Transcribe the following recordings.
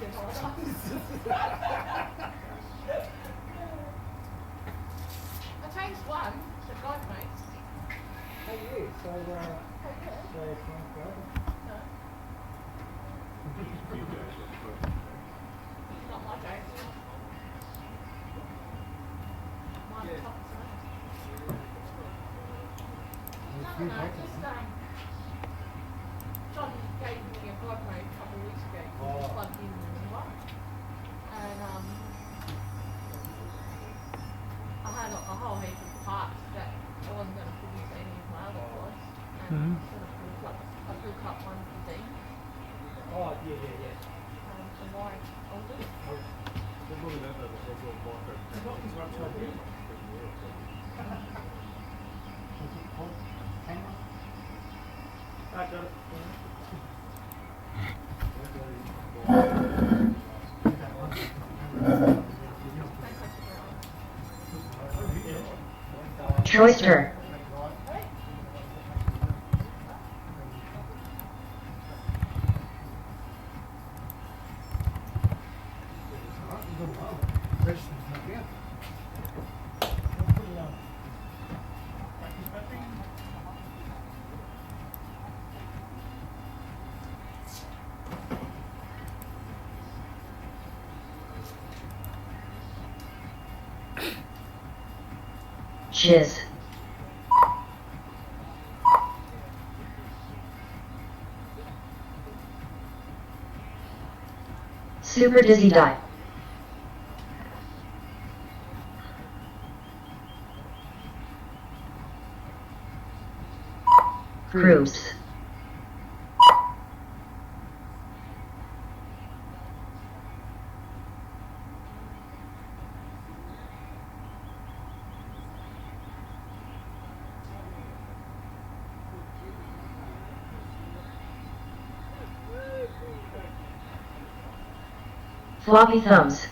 I changed one, the guide mates. Oh yeah, so Not my day. Mine are tough as nails. No, just John gave me a guide mate a couple of weeks ago. He just plugged in and what. And I had a whole heap of parts that I wasn't going to put into any of my other quads. And I built up one for Dean. oh yeah. For my oldest. I got it. Troyster. Chiz. Super dizzy die. Cruise. Floppy thumbs.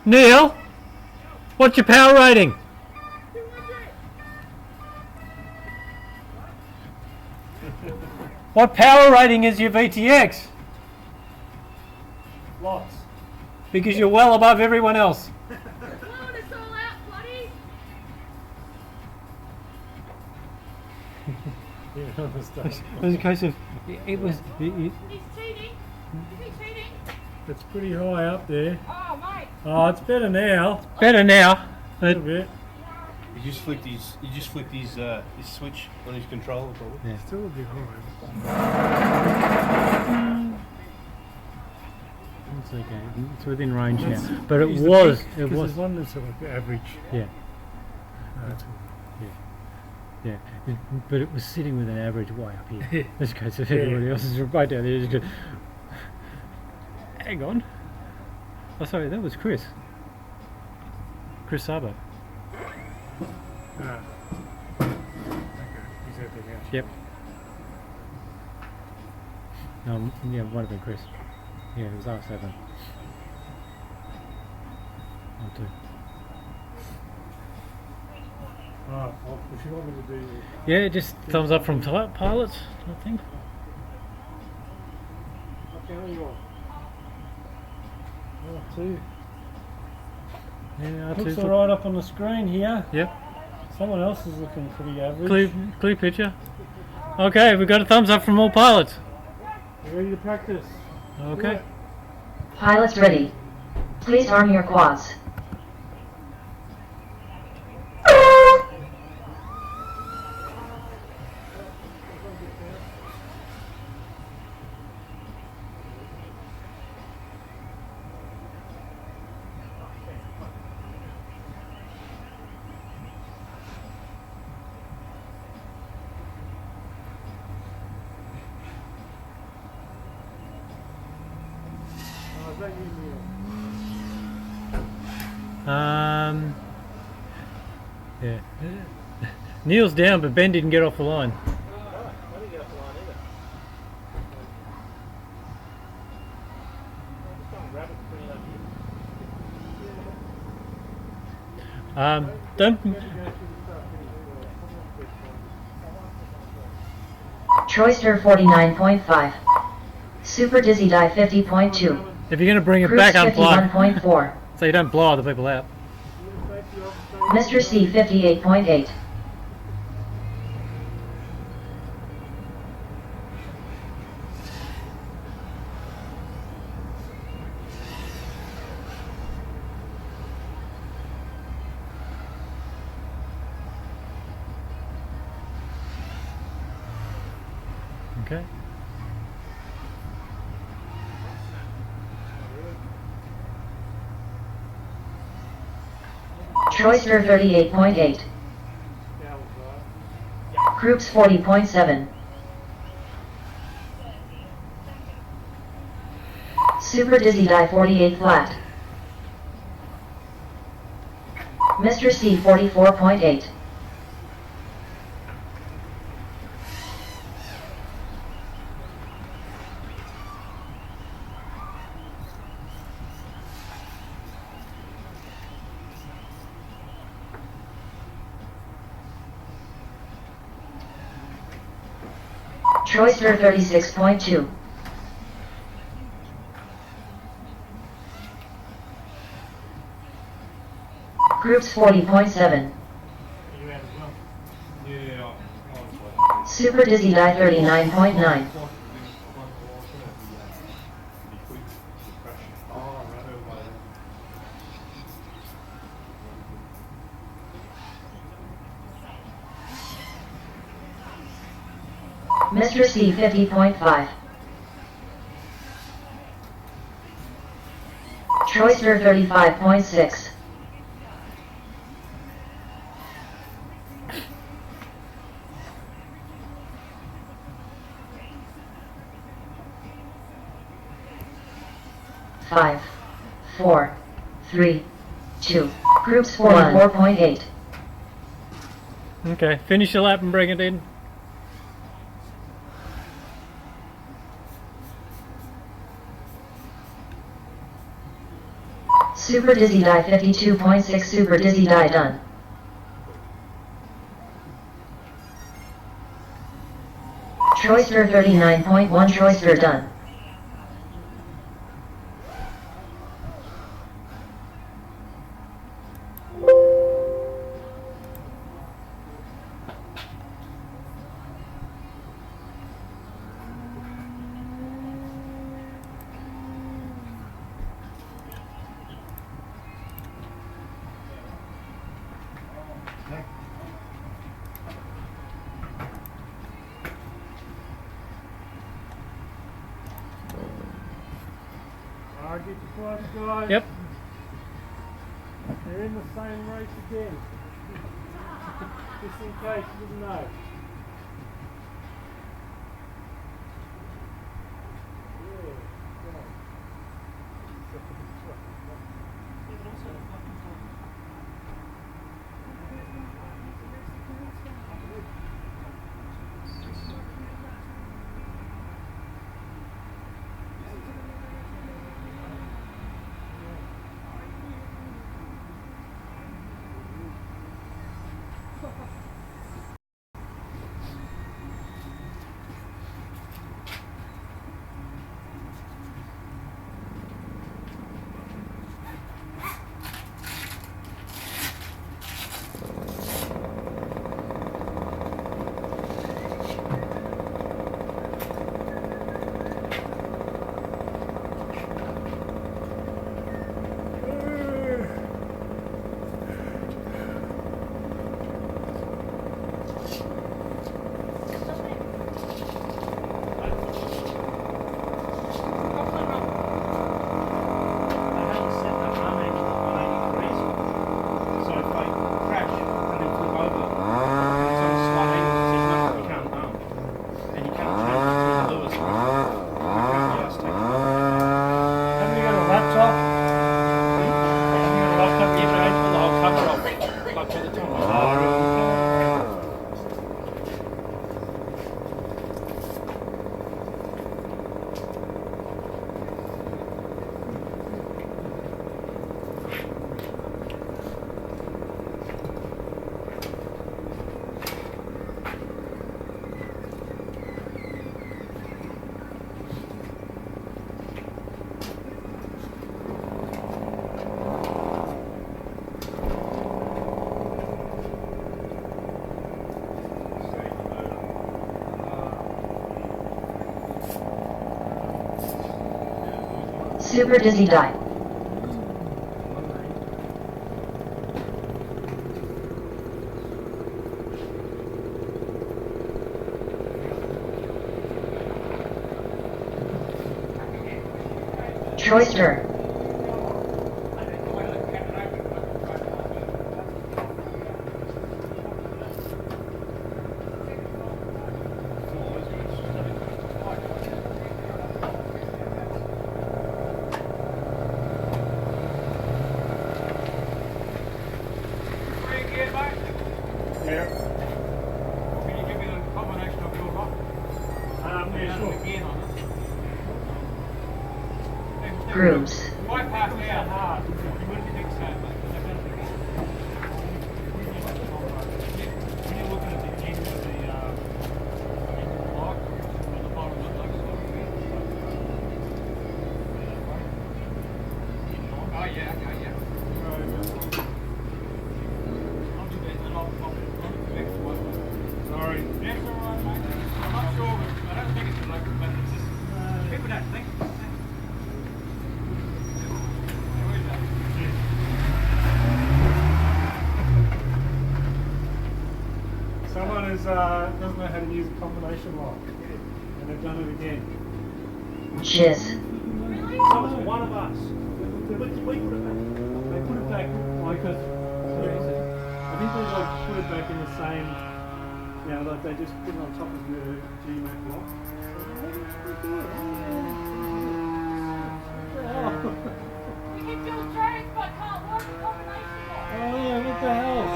Neil, what's your power rating? What power rating is your VTX? Lots. Because you're well above everyone else. It's all out, buddy. It was a case of, it was, He's cheating. Is he cheating? It's pretty high up there. Oh, mate. Oh, it's better now. better now. A But little bit. He just flicked his switch on his controller, probably. yeah. Still a bit high. It's okay. It's within range now. That's- But it is the was, peak, it 'cause was, there's one that's like average. yeah, That's yeah. But it was sitting with an average way up here. Yeah. This case of Yeah. everybody else is right down there. Just go, hang on. Oh, sorry, that was Chris. Chris Sabo. okay. He's at the house. Yep. Yeah, might have been Chris. Yeah, it was R7. R2. Oh, if you want me to do Yeah, just thumbs up from pilots, I think. okay, what do you want? R2. Yeah, Looks R2. alright up on the screen here. Yep. Someone else is looking pretty average. Clear picture. Okay, we've got a thumbs up from all pilots. You ready to practice? Okay. Pilots ready. Please arm your quads. Oh, is that you, Neil? Yeah. Neil's down, but Ben didn't get off the line. I didn't get off the line either. Don't. Troyster 49.5. Super Dizzy Die 50.2. If you're going to bring it Cruise back, unplug. 51.4. So you don't blow other people out. Mr. C 58.8. Okay. Troyster 38.8. Groups 40.7. Super Dizzy Die 48 flat. Mr. C 44.8. Troyster 36.2. Groups 40.7. Super Dizzy Die 39.9. Mr. C 50.5. Troyster 35.6. Five, 4, 3, 2. Groups 44.8. Okay, finish your lap and bring it in. Super Dizzy Die 52.6. Super Dizzy Die done. Troyster 39.1. Troyster done. Alright, get your clutch, guys. Yep. They're in the same race again. Just in case you didn't know. Super Dizzy Die. Troyster. Yeah. Can you give me the combination of your lock? Yeah, sure. Again on it. Grooves. Why pass out hard? You wouldn't think so, but when you're looking at the end of the lock, on the bottom of the oh yeah, okay, yeah. I'll do that, and I'll fix one. Sorry. That's all right, mate. I'm not sure, but I don't think it's like, but it's just people don't think. Where is that? Someone doesn't know how to use a combination lock, and they've done it again. Chiz. Someone, one of us. We put it back. They put it back because I think they like put it back in the same. You know, like they just put it on top of the GMAC lock. You can do trades, but can't work the combination lock. Oh yeah, what the hell?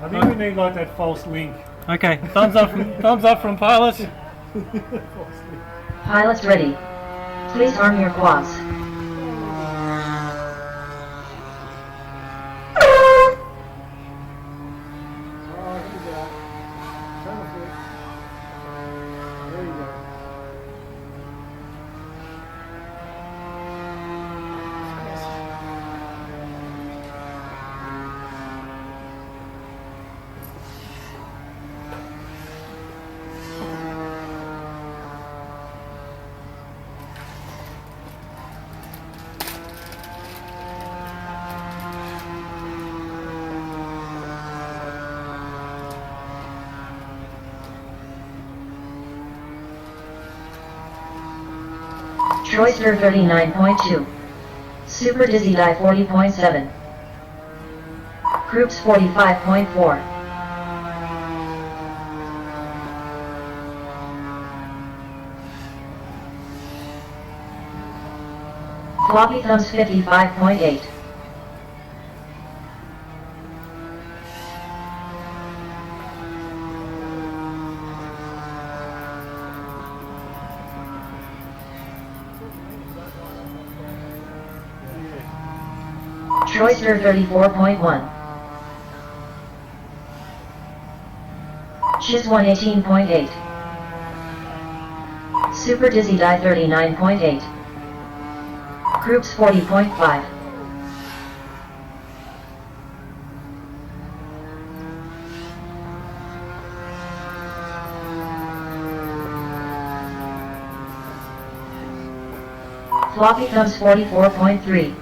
I think we need like that false link. Okay, thumbs up from pilots. Pilots ready. Please arm your quads. There you go. Troyster 39.2. Super Dizzy Die 40.7. Groups 45.4. Floppy Thumbs 55.8. Troyster 34.1. Chiz 118.8. Super Dizzy Die 39.8. Groups 40.5. Floppy Thumbs 44.3.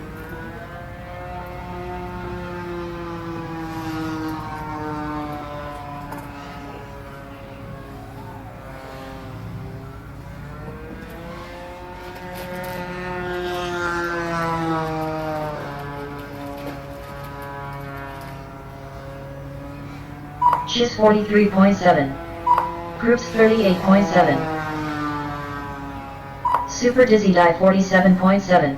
Chiz 43.7. Groups 38.7. Super Dizzy Die 47.7.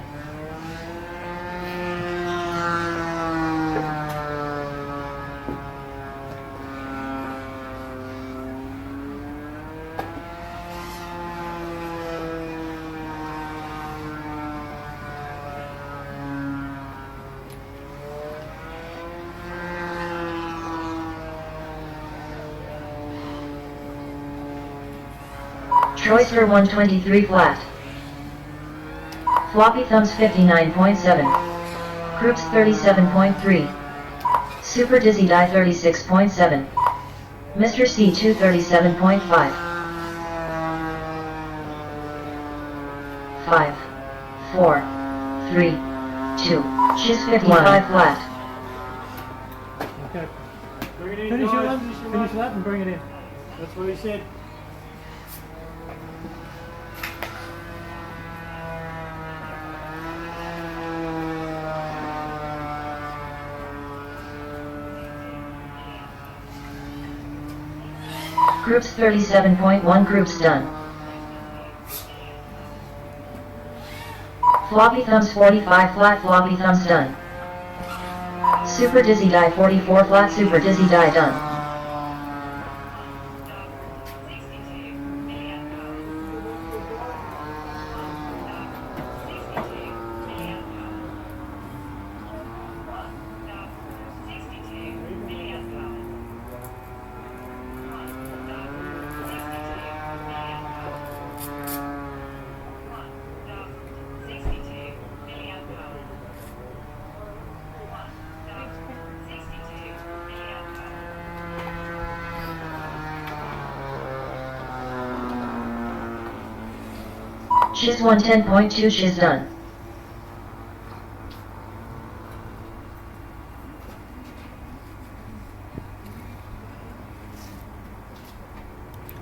Troyster 123 flat. Floppy Thumbs 59.7. Groups 37.3. Super Dizzy Die 36.7. Mr. C 237.5. 5, 4, 3, 2. Shiz 55 flat. Okay. Bring it in, Finish your guys. lap. Finish your Finish lap. lap and bring it in. That's what he said. Groups 37.1 groups done. Floppy thumbs 45 flat floppy thumbs done. Super Dizzy Die 44 flat Super Dizzy Die done. Shiz 110.2 Shiz done.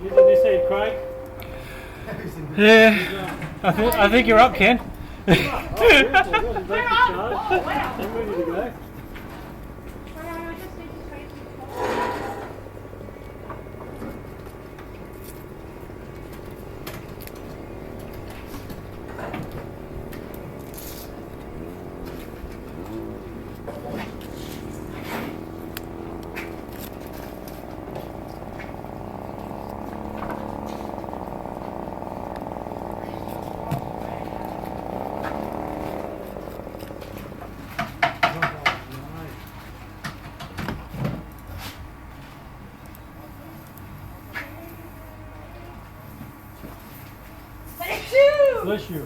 Here's what they said, Craig. Yeah, I think you're up, Ken. Oh, beautiful. Well, you're Where back are to you? charge. Oh, wow. I'm ready to go. I just need to change the colour. Thank you! Bless you.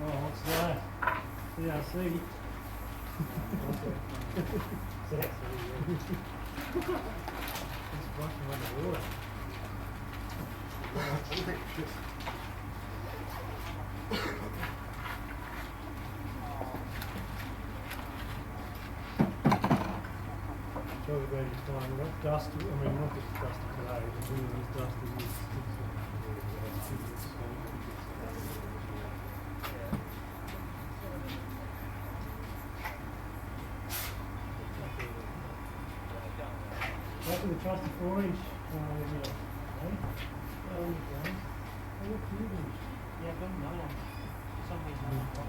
Oh, what's that? CRC. It's flushing underwater. Sure, we're ready to find what dust. I mean, not just dust today, but all this dust is. Back to the trusty 4-inch. Yeah, but another one. For some reason, I'm not.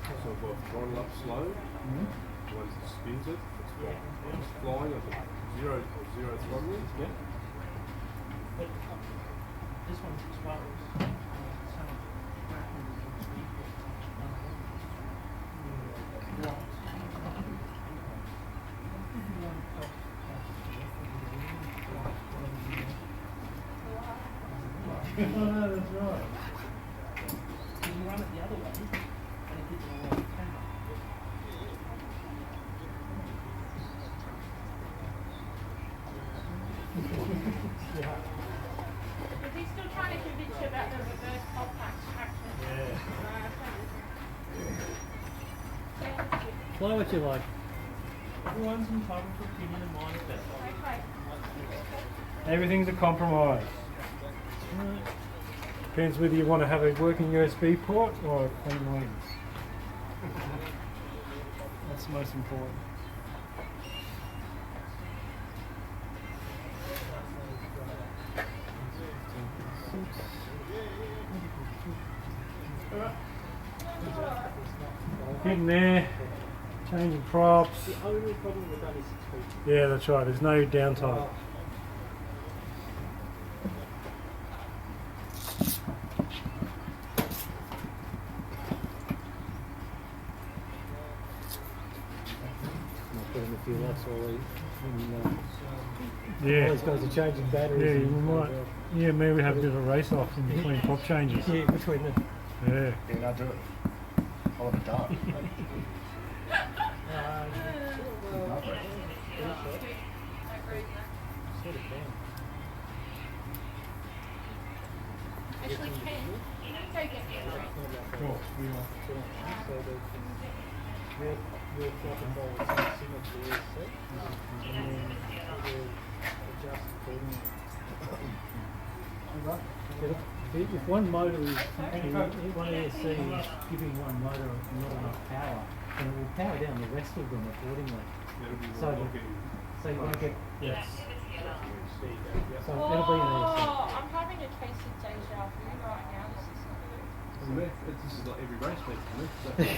So I've got throttle up slow. Once it spins it, it's flying. I've got zero throttling. But this one's exposed. Oh, no, that's right. If you run it the other way, and it gets all on camera. Is he still trying to convince you about the reverse compact action? Yeah. Fly what you like. Everyone's entitled to opinion and mine is better. Okay. Everything's a compromise. Depends whether you want to have a working USB port or a clean lens. That's the most important. Getting there, changing props. The only problem with that is 6 feet. Yeah, that's right. There's no downtime. Put in a few lots already. Yeah. All these guys are changing batteries. Yeah, we and- might. Yeah, maybe we have a bit of a race off in between prop changes. Yeah, between them. Yeah. Yeah, no, do it. I want to dart. Actually, Ken, you go get me a drink. Cool. We are. Your flop and bowl is similar to the ESC, and then it will adjust accordingly. If one motor is, one ESC is giving one motor not enough power, then it will power down the rest of them accordingly. So you won't get, yes. So it'll be an ESC. Oh, I'm having a case of deja vu right now. This is like every race week for me.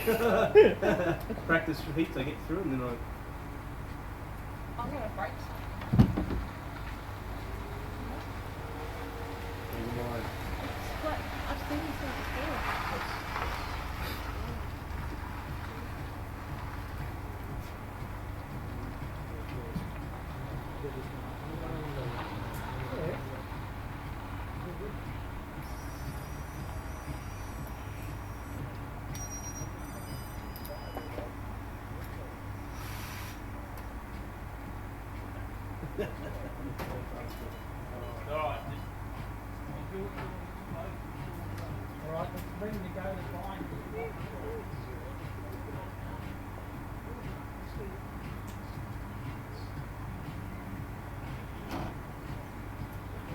So practice for heats I get through and then I'm gonna break something. It's like, I've seen this thing before.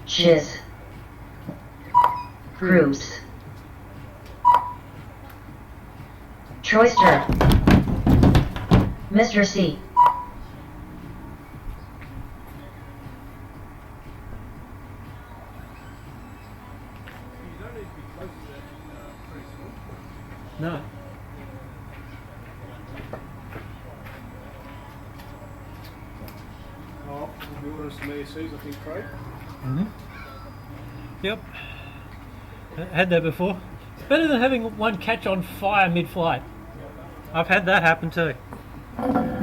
Chiz. Groups. Troyster. Mr. C. No. oh, we'll be ordering some ESCs I think, Craig. Yep. Had that before. It's better than having one catch on fire mid-flight. I've had that happen too. Totally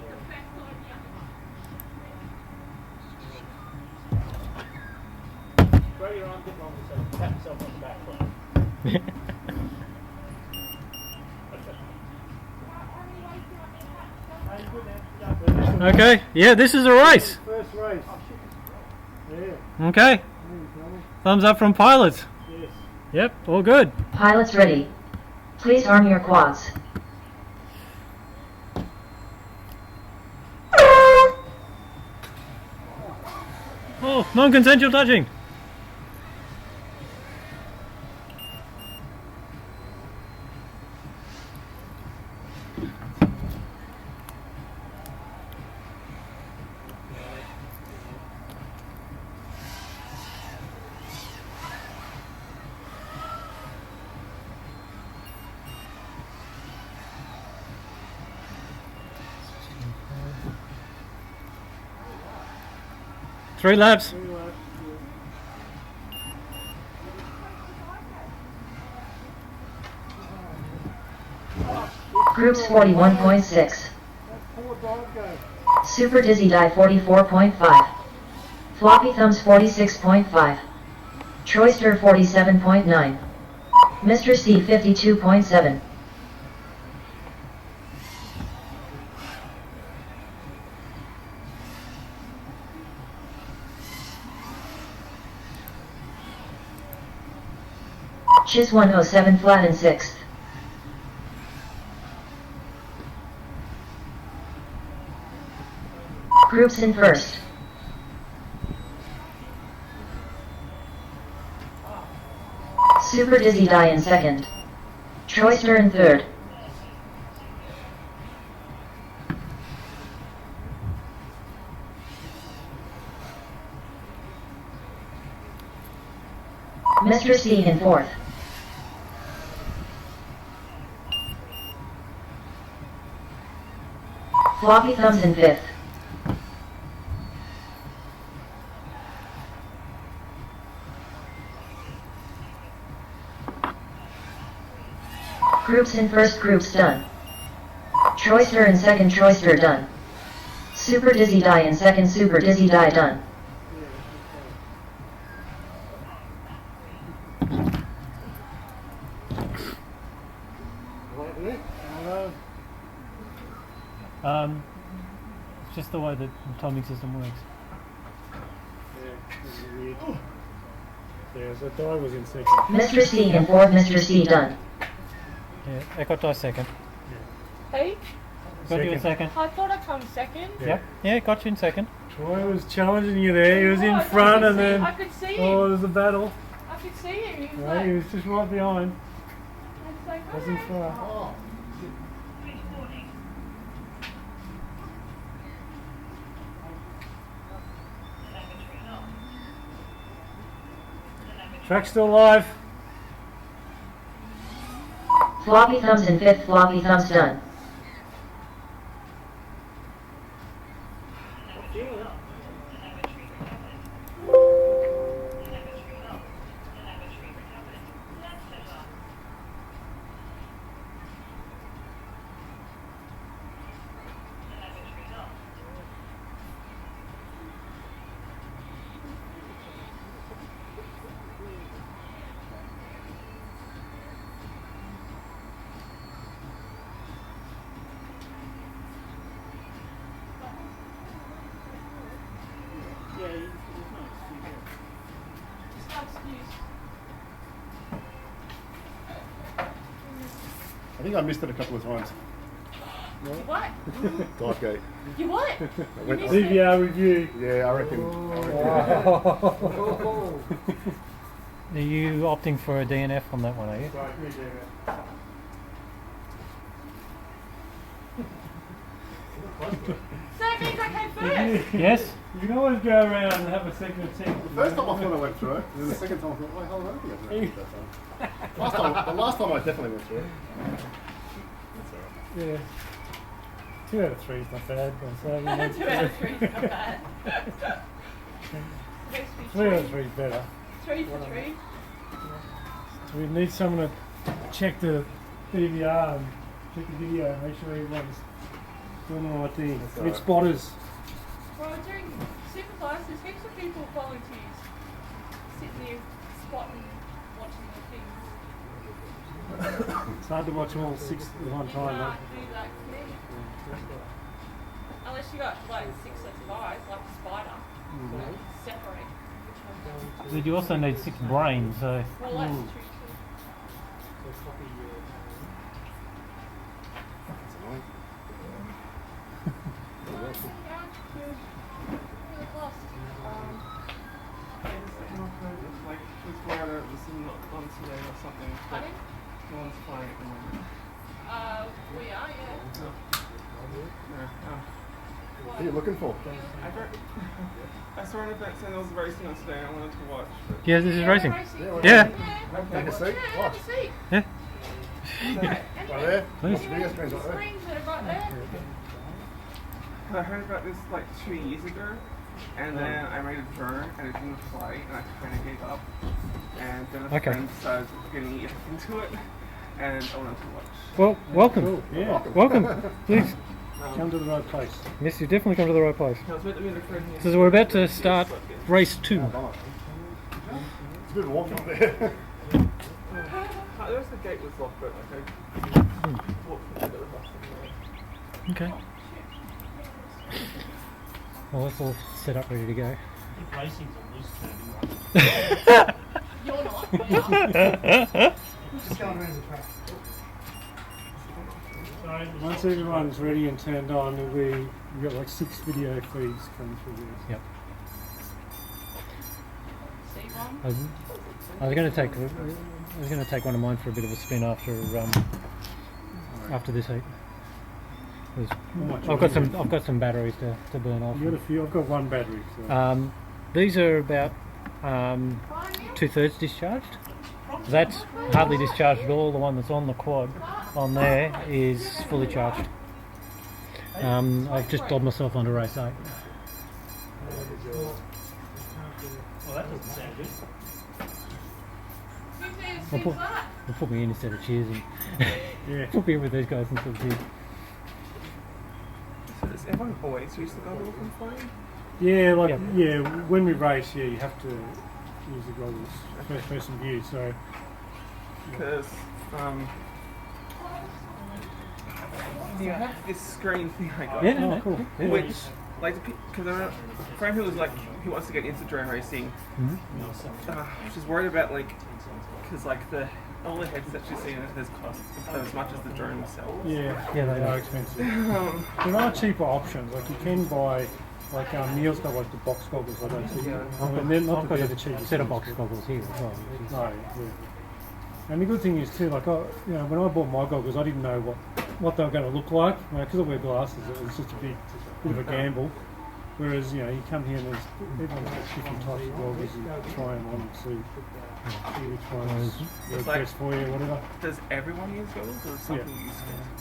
effect on you. Throw your arm, get on yourself, tap yourself on the back foot. Okay, yeah, this is a race. First race. Yeah. Okay, thumbs up from pilots. Yes. Yep, all good. Pilots ready. Please arm your quads. Oh, non-consensual touching. Three laps. Groups 41.6. Super Dizzy Die 44.5. Floppy Thumbs 46.5. Troyster 47.9. Mr. C 52.7. Chiz 107 flat in 6th. Groups in 1st. Super Dizzy Die in 2nd. Troyster in 3rd. Mr. C in 4th. Floppy thumbs in 5th. Groups in 1st, groups done. Troyster in 2nd, Troyster done. Super Dizzy Die in 2nd, Super Dizzy Die done. It's just the way the timing system works. Yeah, weird. Yeah, so Di was in 2nd. Mr. C in 4th, Mr. C done. Yeah, I got to second. Hey, Got you in second. I thought I'd come second. Yeah, yeah, got you in second. Troy was challenging you there. He was Oh, in I front, could and see- then I could see him. oh, there was a battle. I could see him. He was Right, he like, was just right behind. it's like, Wasn't okay. far. Oh. Track's still live. Floppy thumbs in 5th, floppy thumbs done. Yeah, there's no excuse. Just no excuse. I think I missed it a couple of times. You what? Dive gate. You what? I went, missed it. CVR review. yeah, I reckon. Are you opting for a DNF on that one, are you? Right, we do that. So that means I came first. Yes? You can always go around and have a second attempt. The first time I thought I went through it, and then the second time I thought, wait, hold on, I don't think I did that time. The last time I definitely went through it. Yeah. 2 out of 3 is not bad. So we need 2 out of 3 is not bad. Supposed to be 3 out of 3 is better. 3 for 3. So we need someone to check the DVR and check the video, make sure everyone's doing the right thing. That's Need alright. spotters. Well, during Superflies, there's heaps of people volunteers sitting there spotting, watching the things. It's hard to watch all 6 at one You time. can't do that thing. Unless you got like 6 sets of eyes, like a spider. Like, separate which one's on. But you also need 6 brains, so Well, that's true too. It's annoying. Really lost. Like, just where this is not on today or something. But Pardon? no one's flying at the moment. We are, yeah. No. What are you looking for? I don't. I saw an event saying there was racing on today and I wanted to watch. But yeah, this is racing. Yeah, Yeah. Take a seat. Yeah, Watch. have a seat. Yeah. Right there. Please. Video screen's right there. Screens that are right there. I heard about this like 2 years ago, and then I made a drone and it didn't fly, and I kind of gave up. And then a Okay. friend started getting into it, and I wanted to watch. Well, welcome. Cool. Yeah. Welcome. Please. Come to the right place. Yes, you definitely come to the right place. I was meant to be in the friend here. So we're about to start race 2. It's a bit of walking up there. There was the gate was locked, but like I walked through the bus. Okay. Well, that's all set up, ready to go. Racing's a loose term. You're not. We are. Just going around the track. So once everyone's ready and turned on, we've got like 6 video feeds coming through this. Yep. See one? I was going to take one of mine for a bit of a spin after this heat. 'Cause I've got some batteries to burn off. You got a few. I've got 1 battery. So. These are about 2/3 discharged. That's hardly discharged at all. The one that's on the quad on there is fully charged. I've just dobbed myself onto race 8. Well, that doesn't sound good. They'll put me in instead of cheersing. Yeah. Put me in with these guys instead of cheers. So does everyone always use the goggles when flying? Yeah, like Yep. yeah, when we race, yeah, you have to use the goggles, first person view. So Because you have this screen thing I got, Yeah, no, cool. Yeah. which like because a friend who was like he wants to get into drone racing, she's worried about like because like all the headsets she's seen has cost as much as the drone themselves. yeah, Yeah, they they are are. expensive. There are cheaper options. Like you can buy, like Neil's got like the box goggles. I don't see. Yeah. I mean, they're not I've the got the a cheapest. set of box goggles here as well. No, yeah. And the good thing is too, like when I bought my goggles, I didn't know what they were going to look like. Because I wear glasses, it was just a bit of a gamble. Whereas you come here and everyone's got different types of goggles. You try them on and see which ones work like- best for you, whatever. Does everyone use goggles or is some people use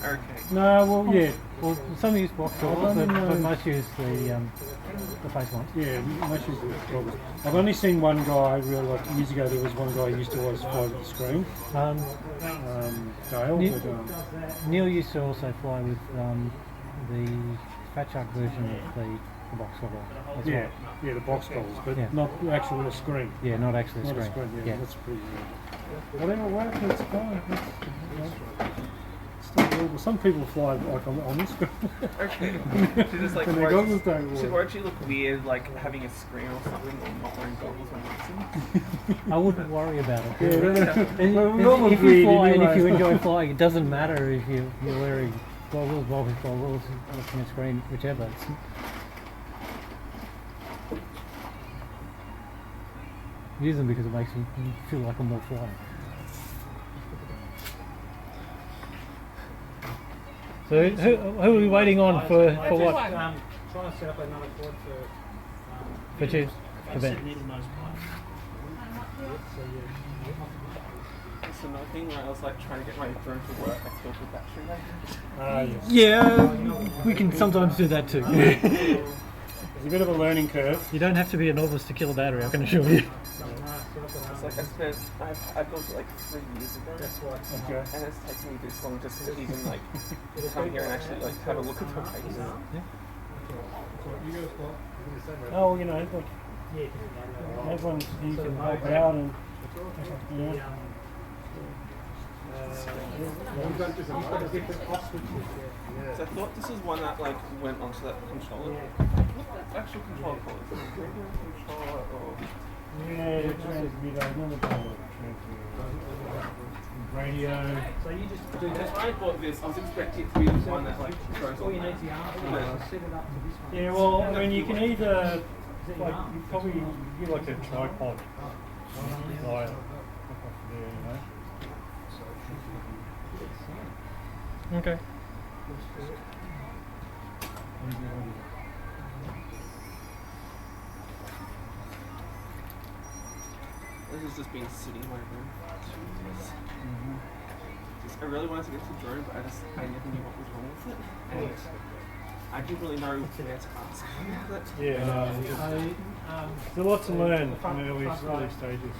it? Okay. No, well, yeah, Well, some use box goggles, don't but know. most use the face ones. yeah, most use the goggles. I've only seen one guy really like years ago. There was one guy who used to always fly with the screen, Dale. Neil- But, Neil used to also fly with the Fat Shark version of the box goggle as yeah, well. yeah, the box goggles, but Yeah. not actually with a screen. Yeah, not actually a Not a screen. screen, yeah, Yeah. that's pretty good. Whatever works, it's fine. It's still doable. Some people fly like on this screen. Okay. She just like And their worried- goggles don't Should work. worried she look weird like having a screen or something or not wearing goggles when racing. I wouldn't worry about it. Yeah, And well, we all if agree you fly and anyway. if you enjoy flying, it doesn't matter if you're wearing goggles, goggles, looking at a screen, whichever. Use them because it makes you feel like I'm more flying. So who are we waiting on for what? Trying to set up another quad For Tuesday? For Ben? That's another thing where I was like trying to get my drone to work. I killed the battery later. Yes. Yeah, we can sometimes do that too. There's a bit of a learning curve. You don't have to be a novice to kill a battery, I can assure you. It's like I built it like 3 years ago. Okay. And it's taken me this long just to even like come here and actually like have a look at the race. Oh, like everyone you can help out and So I thought this was one that like went onto that controller. What the actual controller called? Is it a regular controller or? yeah, the transmitter. I remember the radio. So you just do When I bought this, I was expecting it to be the one that like goes all on you need that. to set it up to this one. Yeah, well, I mean, you can either like you probably get like a tripod. Like, Okay. This has just been sitting in my room for 2 years. I really wanted to get to drone, but I never knew what was wrong with it. And I didn't really know where to ask. But Yeah, no, there's a lot to learn in the early stages.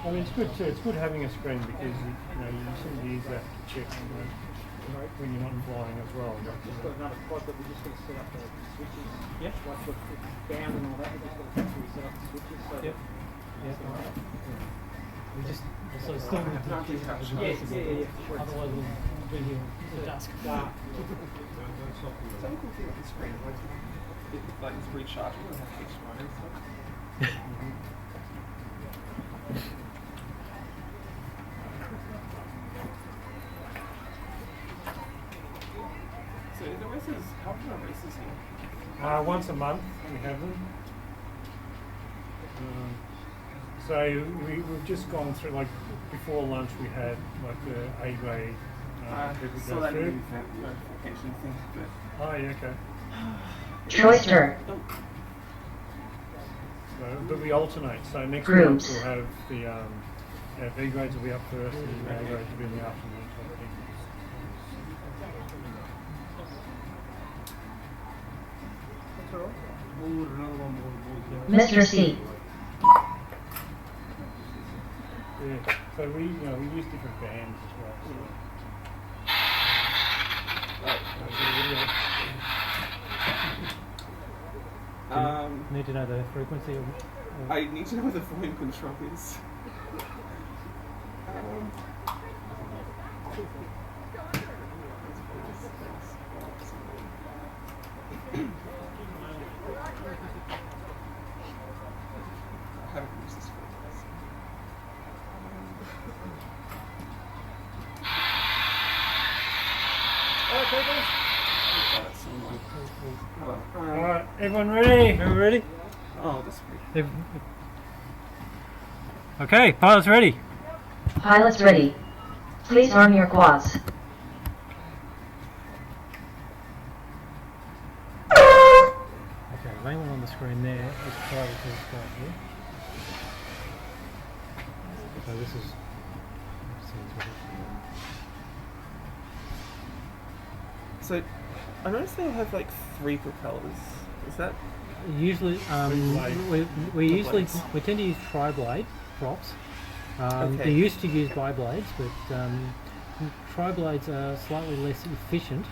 I mean, it's good too. It's good having a screen because you sort of use that to check when you're not flying as well. Just got another quad, but we're just going to set up the switches. Yep. Like the down and all that, we're just going to factory set up the switches. So Yep. We just still need to not too touch. yeah. otherwise we'll be here till dusk. It's a cool thing with the screen. Like it's rechargeable and has HDMI and stuff. So the races, how often are races here? Once a month we have them. So we've just gone through, like before lunch we had like the A grade people So go that through. means that notification thing. But Oh yeah, okay. Choice turn. but we alternate. So next Groups. week we'll have the B grades will be up first, and A grades will be in the afternoon. Type thing. That's all right. We'll order another one more. Mr. C. Yeah. So we use different bands as well. Need to know the frequency of I need to know where the volume control is. I haven't used this for this. Alright, everyone ready? Everyone ready? Oh, this week. Okay, pilots ready. Pilots ready. Please arm your quads. Okay, the main one on the screen there is pilot to start here. So this is. So, I noticed they have like 3 propellers. Is that? Usually, we usually blades. we tend to use tri-blade props. Okay. They used to use bi-blades, but tri-blades are slightly less efficient.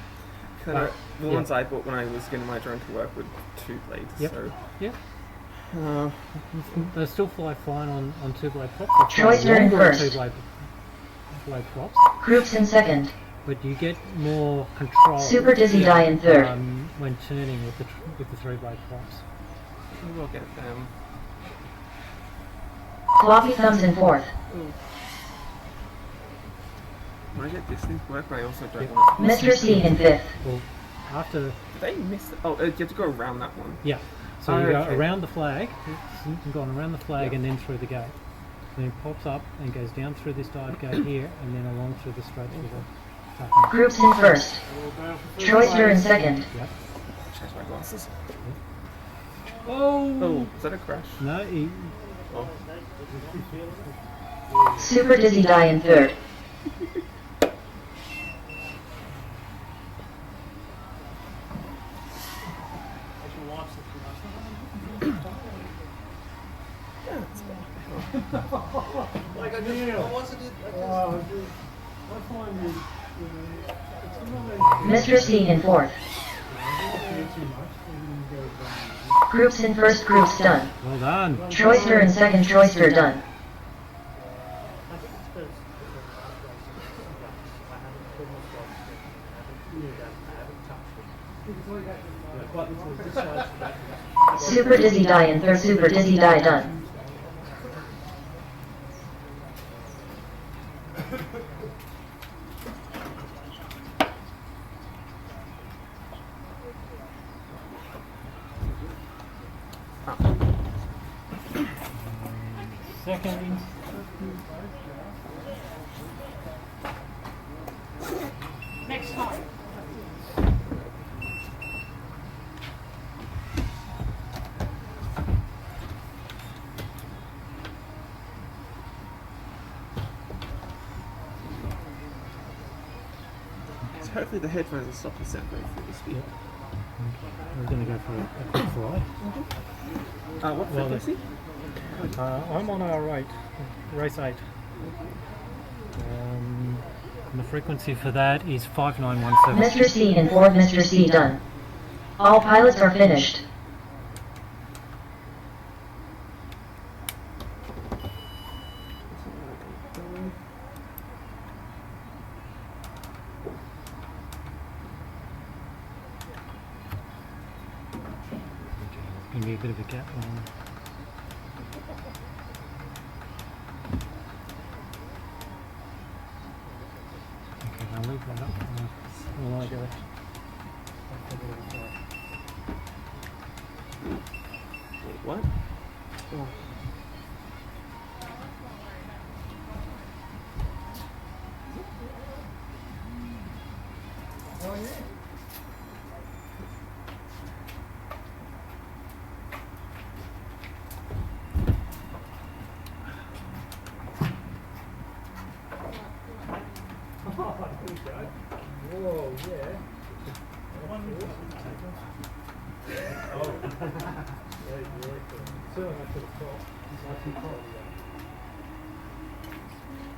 Kinda, the yeah. ones I bought when I was getting my drone to work were 2 blades. Yep. So. Yep. Uh, They still fly fine on two-blade props. They fly Choice turn longer on first. two-blade props, Groups in second. but you get more control. Super Dizzy die in third. When turning with the three-blade props. maybe I'll get them. Floppy thumbs in fourth. When I get this thing to work, but I also don't Yep. want it. Mr. C in fifth. Well, after Did they miss it? Oh, you have to go around that one. yeah, so Oh, you go okay. around the flag, you've gone around the flag Yeah. and then through the gate. Then it pops up and goes down through this dive gate here and then along through the straight through the tuck. Groups in first. Choicer in second. Yep. Change my glasses. Oh! Oh, is that a crash? No, Oh. Super Dizzy die in third. Like I wanted it. I find it's Mr. C in fourth. Groups in first, groups done. well done. Choicer in second, choicer done. Super Dizzy die in third, super Dizzy die done. Second. Next time. So hopefully the headphones will stop the sound going through the speaker. We're going to go for a quick fly. What Well, frequency? I'm on R8, race 8. And the frequency for that is 5917. Mr. C in fourth, Mr. C done. All pilots are finished. Give me a bit of a gap. Okay, I'll leave that up. I'll let it go. Wait, what? Oh. Whoa, yeah. Oh. Certainly not to the top.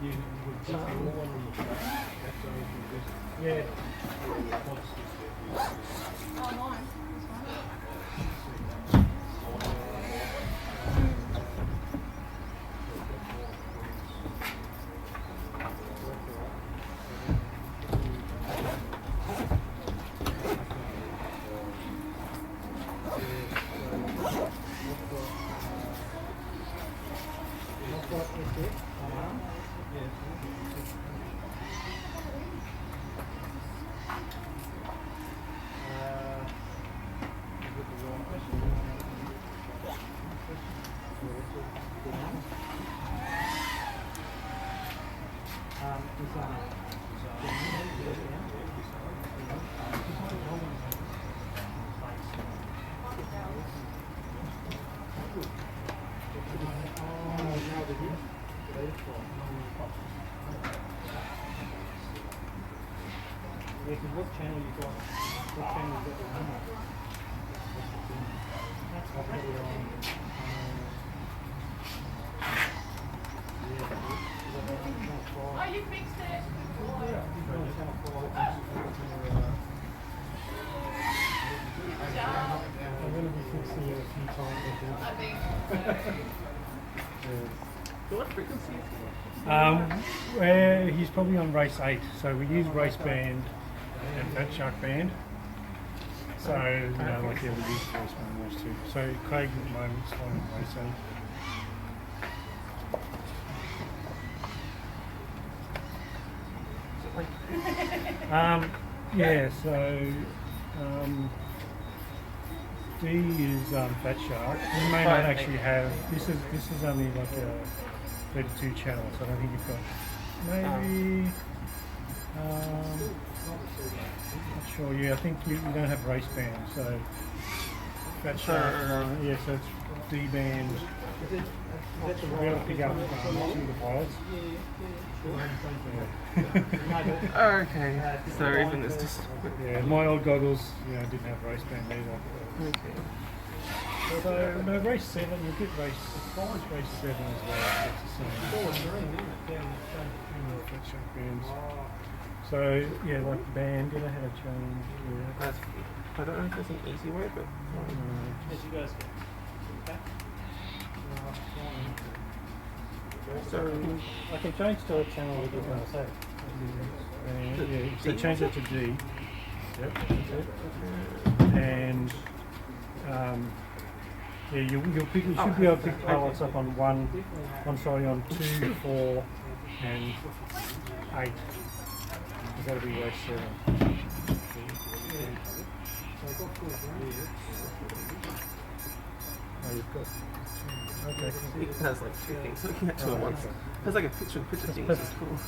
You would just be more on the track. Yeah. Oh, mine. Yeah, because what channel you got? What channel you got the one on? That's what I put it on. Oh, you fixed it. I'm going to be fixing it a few times, I think. I think. What frequency? Where he's probably on race 8, so we use race band and fat shark band. So, you know, like, yeah, we use race band and race 2. So Craig at the moment is on race 8. Yeah, so D is fat shark. You may not actually have, this is only like a 32 channel, so I don't think you've got maybe not sure. Yeah, I think you don't have race band, so fat shark. Yeah, so it's D band. We'll be able to pick up two of the pilots. Okay, so even it's just. Yeah, my old goggles, you know, didn't have race band either. Okay. So no, race 7, you get race 7 as well. It's the same. Fat shark bands. So yeah, like the band, you know how to change. Yeah. I don't know if there's an easy way, but. As you guys go. So I can change to a channel that you're going to say. Yeah, so change it to D. Yep, that's it. And yeah, you should be able to pick pilots up on on 2, 4, and 8. It's got to be race 7. Oh, you've got. Okay. it has like two things looking at two at once. It has like a picture-in-picture thing, which is cool.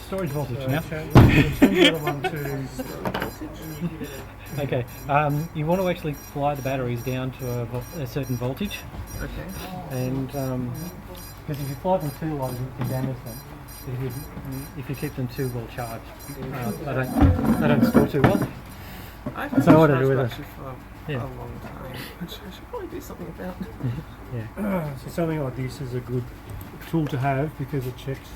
Storage voltage So now. change the other one to. Okay, you want to actually fly the batteries down to a certain voltage, Okay. and because if you fly them too low, you can damage them. If you keep them too well charged, they don't store too well. I've had So what this to do with it? actually for Yeah. a long time, which I should probably do something about. Yeah. So something like this is a good tool to have because it checks.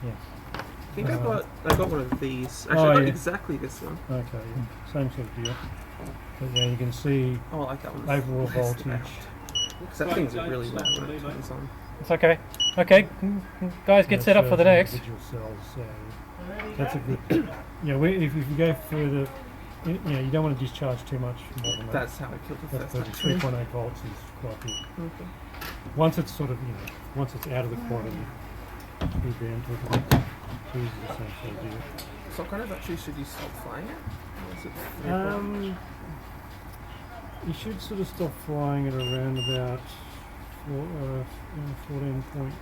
Yeah. I think I got one of these. Actually, Oh, I got yeah. exactly this one. Okay, yeah. Same sort of deal. But yeah, you can see Oh, I like that one. overall Nice voltage. Because that thing's really loud when it turns on. It's okay. Okay, guys, get set up for the next. Individual cells, so that's a good. You know, if you go further, you know, you don't want to discharge too much more than that. That's how I killed the That's first 3.8 volts is quite good. Okay. Once it's sort of, you know, once it's out of the quad and move down to it, it's the same sort of deal. So what kind of battery should you stop flying at? Or is it You should sort of stop flying at around about 14 point.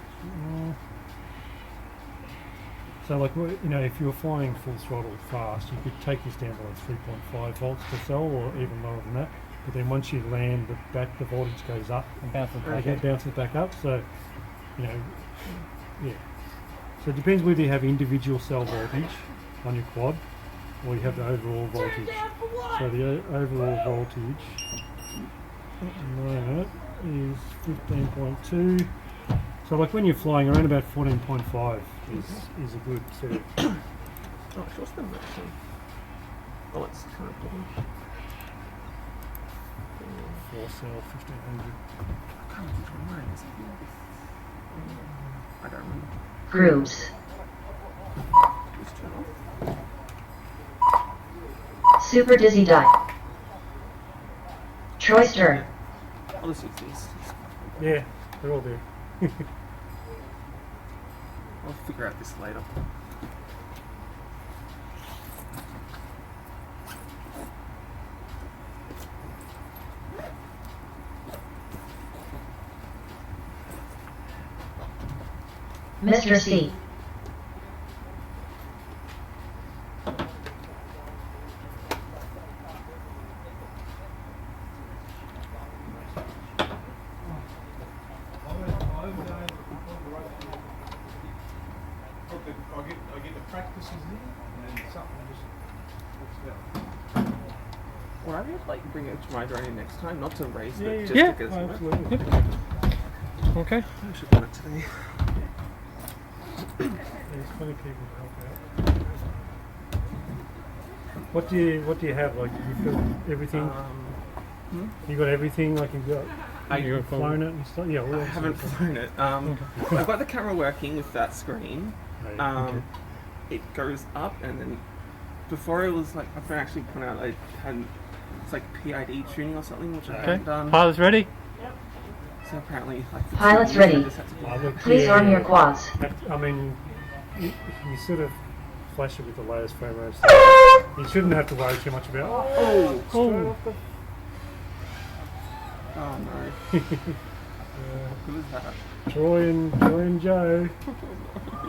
So like, you know, if you're flying full throttle fast, you could take this down to like 3.5 volts per cell or even lower than that. But then once you land, the voltage goes up And bounce it back. Okay, it bounces back up. So, you know, yeah. So it depends whether you have individual cell voltage on your quad, or you have the overall voltage. So the overall voltage at the moment is 15.2. So like when you're flying around about 14.5 is a good sort of. Oh, what's the maximum? Oh, it's kind of cool. 4 cell 1500. I can't remember which one mine is. I don't remember. Groups. Just turn off. Super Dizzy Die. Troy's turn. I'll just use these. Yeah, they're all there. I'll figure out this later. Mr. C. I get the practices in, and then something just. Would I be able to like bring it to my drone next time? Not to race, but Yeah, just yeah, because. absolutely. I Okay. should do it today. There's plenty of people to help out. What do you have? Like you've got everything. You got everything. Like you've got flown it and stuff. Yeah, all I that haven't sort of flown it. I've got the camera working with that screen. stuff. Okay. It goes up, and then before it was like my friend actually pointed out I had it's like PID tuning or something, which I haven't done. Pilots ready? So apparently, like for Pilots 2 years, I ready. just had to do Please arm your quads. I mean, you sort of flash it with the latest frame rate. So you shouldn't have to worry too much about. Oh, Oh. oh no. Who is that? Troy and Joe.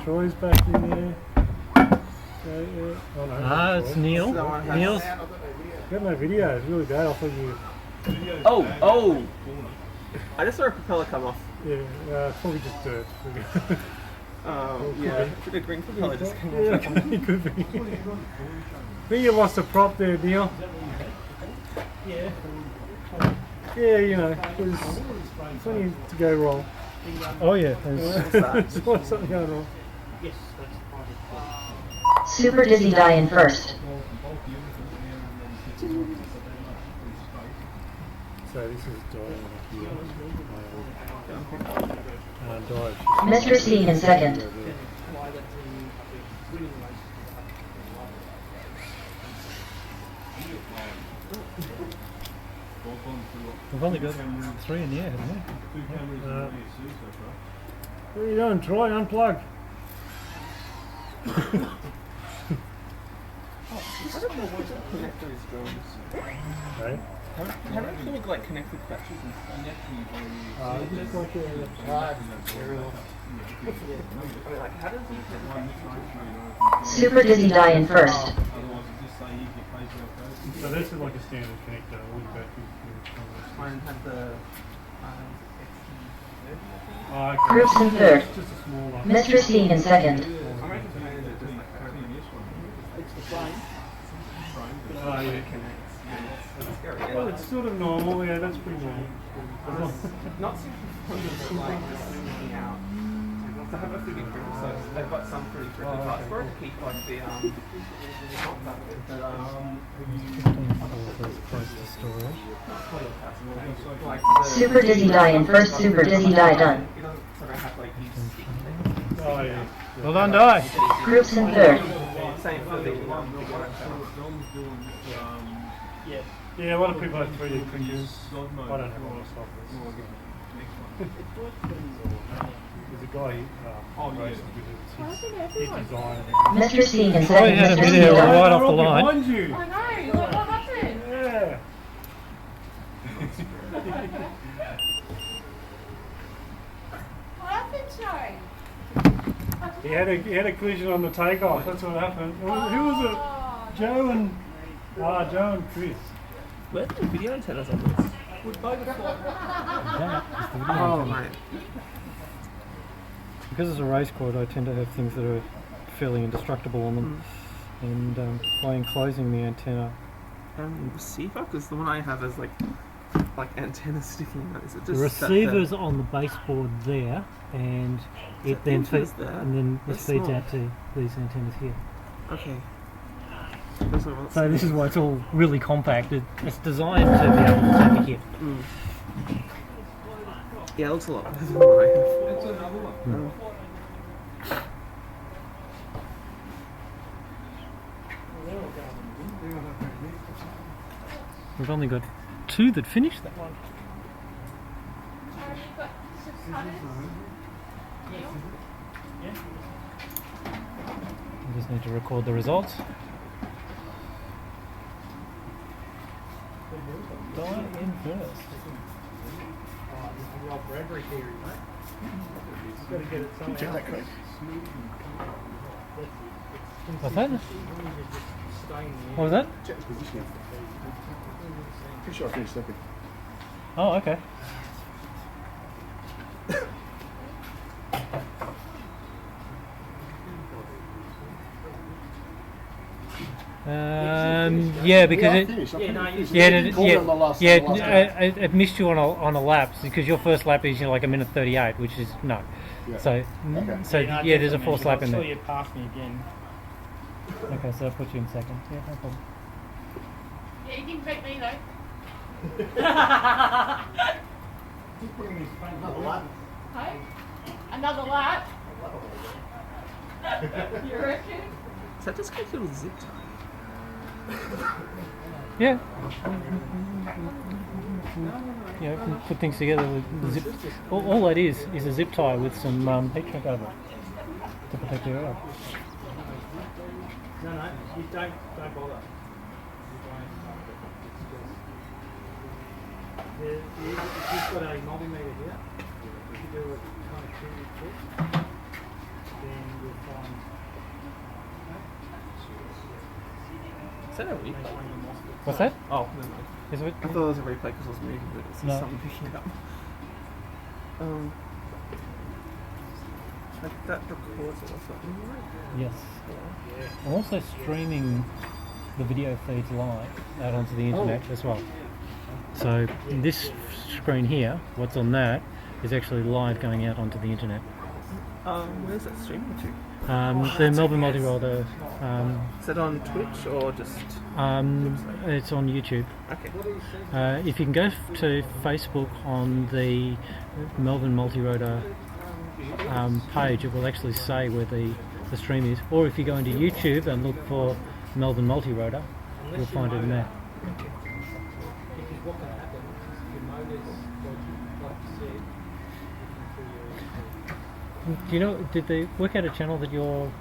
Troy's back in there. So, yeah. Oh no. Ah, it's Neil. Someone has- Neil's. Got no video. It's really bad. I thought you. Oh! I just saw a propeller come off. Yeah. Probably just dirt. Yeah. The green propeller just came off. Yeah, it could be. I think you lost a prop there, Neil. Yeah. Yeah, you know, there's plenty to go wrong. Oh yeah. There's always something going wrong. Yes, that's Super Dizzy Die in first. So this is Dive here. Dive. Mr. C in second. We've only got 3 in the air, haven't What are you doing, Troy? Unplug. I don't know what to connect those drones. Okay. How do you like connect with batteries and stuff? Just like a I mean, like, how does he Super Dizzy Die in first. So this is like a standard connector. All the batteries. mine had the Groups in third. Just a small one. Mr. C in second. it's the frame. Oh, yeah. Well, it's sort of normal. Yeah, that's pretty normal. Not super fun like sneaking out. So I have a few big printers, so they've got some pretty tricky parts for it to keep like the like Super Dizzy Die in first. Super Dizzy Die done. it doesn't sort of have like Oh, yeah. Well done, Die. Groups in third. same for the Yeah, a lot of people have 3D printers. I don't have one myself. There's a guy racing with it. His design. Mr. C in Troy second. had a Mr. C video done. right off the They're all line. behind you. I know, what happened? Yeah. What happened, Troy? He had a collision on the takeoff. That's what happened. Who was it? Joe and Chris. Where's the video antennas on this? Oh mate. Because it's a race quad, I tend to have things that are fairly indestructible on them. and by enclosing the antenna. Receiver? Because the one I have is like antenna sticking out. Is it The just receiver's on the baseboard there, and it then feeds, and then it feeds out to these antennas here. Okay. So this is why it's all really compact. It's designed to be able to take a hit. Mm. Yeah, it looks a lot better than what I have. That's another one. We've only got 2 that finished that one. You've got 600. We just need to record the results. Die in first. Bradbury theory, mate. You've got to get it somewhere. Check that, Craig. What's that? What was that? Check the position. Pretty sure I finished second. Oh, okay. Yeah, because it missed you on a lap because your first lap is like a minute 38, which is no. Yeah. So there's a forced lap in there. You passed me again. Okay, so I'll put you in second. Yeah, no problem. Yeah, you didn't beat me though. Another lap. Hey? Another lap? You reckon? Is that just connected with zip tie? Yeah. Yeah, you can put things together with the zip. All that is a zip tie with some heat shrink over it to protect your air. No, you don't bother. If you've got a multimeter here, if you do a connectivity check, then you'll find. Is that a replay? What's that? Oh, never mind. Is it? I thought it was a replay because I was moving, but it's No. something picking it up. That records it or something, right? Yes. I'm also streaming the video feeds live out onto the internet as well. So this screen here, what's on that, is actually live going out onto the internet. Where's that streaming to? The Melbourne Multirotor. Is that on Twitch or just? It's on YouTube. Okay. If you can go to Facebook on the Melbourne Multirotor page, it will actually say where the stream is. Or if you go into YouTube and look for Melbourne Multirotor, you'll find it in there. Because what can happen is your motors, like you said, Do you know, did they work out a channel that your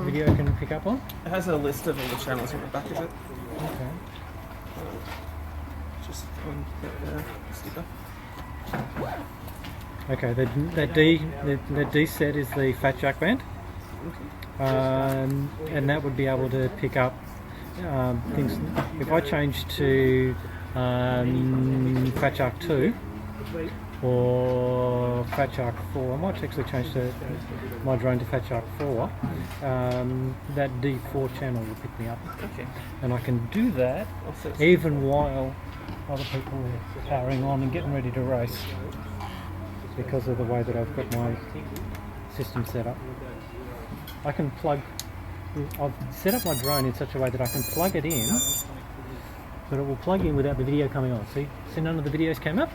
video can pick up on? It has a list of all the channels on the back of it. Okay. Just on the sticker. Okay, that D set is the Fat Shark band, and that would be able to pick up things. If I change to Fat Shark 2 or Fat Shark 4, I might actually change my drone to Fat Shark 4. That D4 channel will pick me up, Okay. and I can do that even while other people are powering on and getting ready to race, because of the way that I've got my system set up. I can plug, I've set up my drone in such a way that I can plug it in, but it will plug in without the video coming on. See none of the videos came up?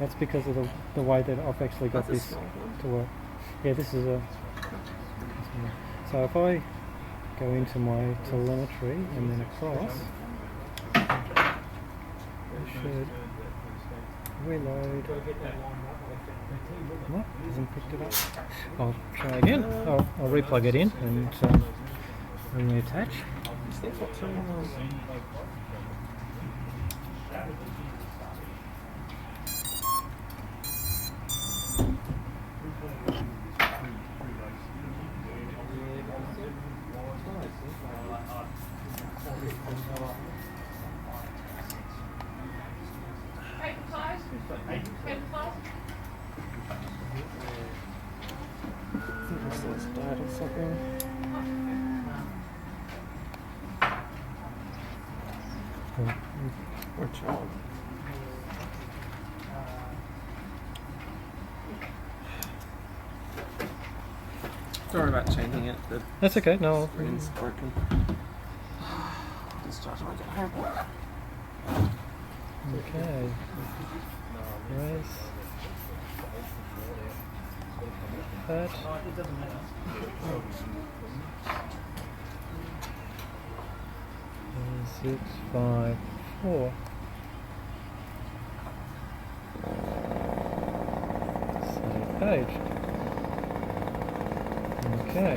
That's because of the way that I've actually got this to work. Yeah, this is a... So if I go into my telemetry and then across, I should reload. What? Hasn't picked it up. I'll try again. I'll replug it in and reattach. Or job. Sorry about changing it. The That's okay. No. screen's broken. Discharge when I get home. Okay. Race. That. It doesn't matter. 6, 5, 4. Save page. Okay.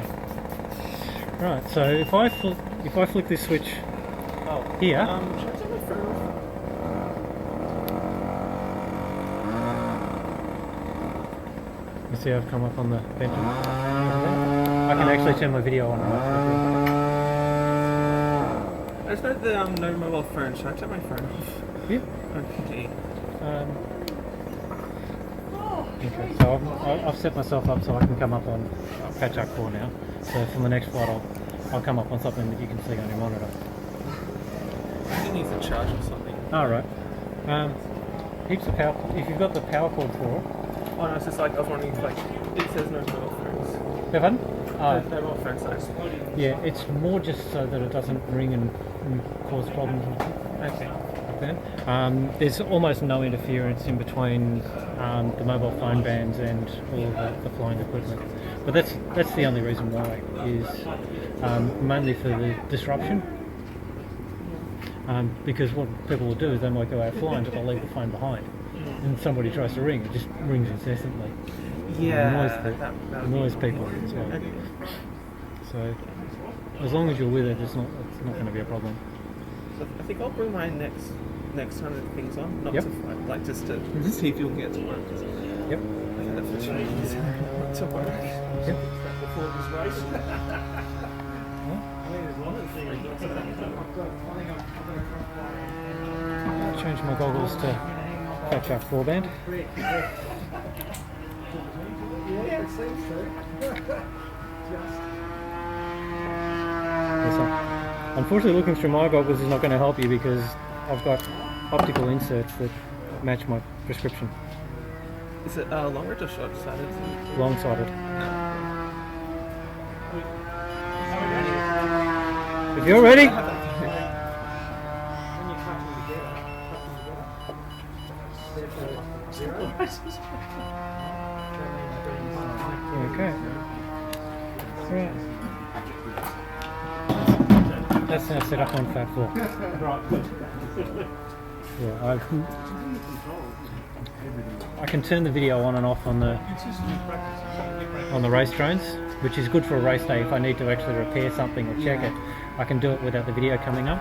Right. So if I flick this switch here. Should I take my phone off? You see I've come up on the bench. I can actually turn my video on. I just know the no mobile phone. Should I take my phone off? Yeah. Okay. Okay, so I've set myself up so I can come up on Patch Arc 4 now. So from the next flight I'll come up on something that you can see on your monitor. I think it needs a charge or something. Alright. Heaps of power. If you've got the power cord for it. Oh no, it's just like I was wondering if like it says no mobile phones. Have fun? No mobile phones, nice. Yeah, it's more just so that it doesn't ring and cause problems. Okay. Then. There's almost no interference in between the mobile phone bands and all of the flying equipment. But that's the only reason why, is mainly for the disruption. Because what people will do is they might go out flying but they'll leave the phone behind. And somebody tries to ring, it just rings incessantly. Yeah. Annoys people as well. Okay. So as long as you're with it, it's not going to be a problem. So I think I'll bring my next time that things on, not Yep. to fight, like just to see if you'll get to work. Yep. I had that for 2 years. Not to work. Yep. Before this race. I mean, there's one of the things. I'll change my goggles to Patch Arc 4 band. Yeah, it seems to. Yes, unfortunately, looking through my goggles is not going to help you because I've got optical inserts that match my prescription. Is it longer or short-sighted? Long-sighted. If you're ready. Okay. Right. That's now set up on Fat 4. Yeah, I can turn the video on and off on the race drones, which is good for a race day. If I need to actually repair something or check it, I can do it without the video coming up.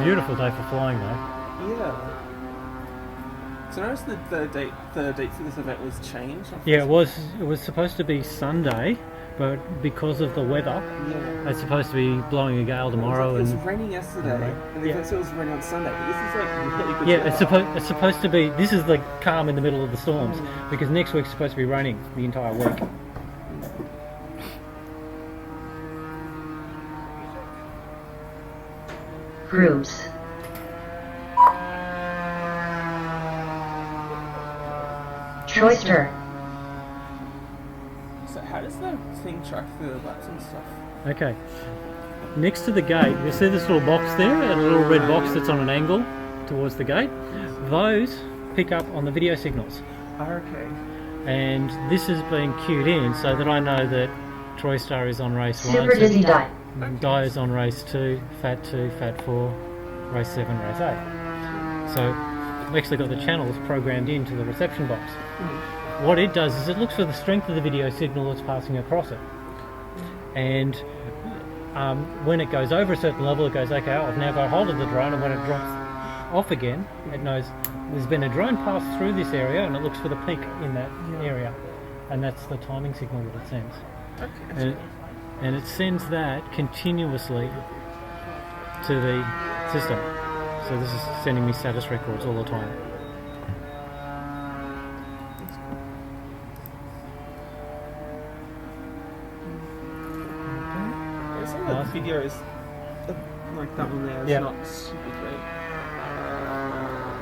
Beautiful day for flying though. Yeah. So I noticed the date for this event was changed. Yeah, it was supposed to be Sunday, but because of the weather, it's supposed to be blowing a gale tomorrow. It was raining yesterday, and they said it was raining on Sunday. But this is like really good. Yeah, it's supposed to be. This is like calm in the middle of the storms because next week's supposed to be raining the entire week. Groups. Choice turn. So how does the thing track the laps and stuff? Okay. Next to the gate, you see this little box there, a little red box that's on an angle towards the gate. Those pick up on the video signals. Oh, okay. And this is being queued in so that I know that TroyStar is on race 1. Super Dizzy Die. Di is on race 2, Fat 2, Fat 4, race 7, race 8. So I've actually got the channels programmed into the reception box. What it does is it looks for the strength of the video signal that's passing across it. And when it goes over a certain level, it goes, okay, I've now got hold of the drone, and when it drops off again, it knows, there's been a drone pass through this area and it looks for the peak in that area, and that's the timing signal that it sends. Okay. And it sends that continuously to the system. So this is sending me status records all the time. Some of the videos, like that one there, is Yeah. not super great.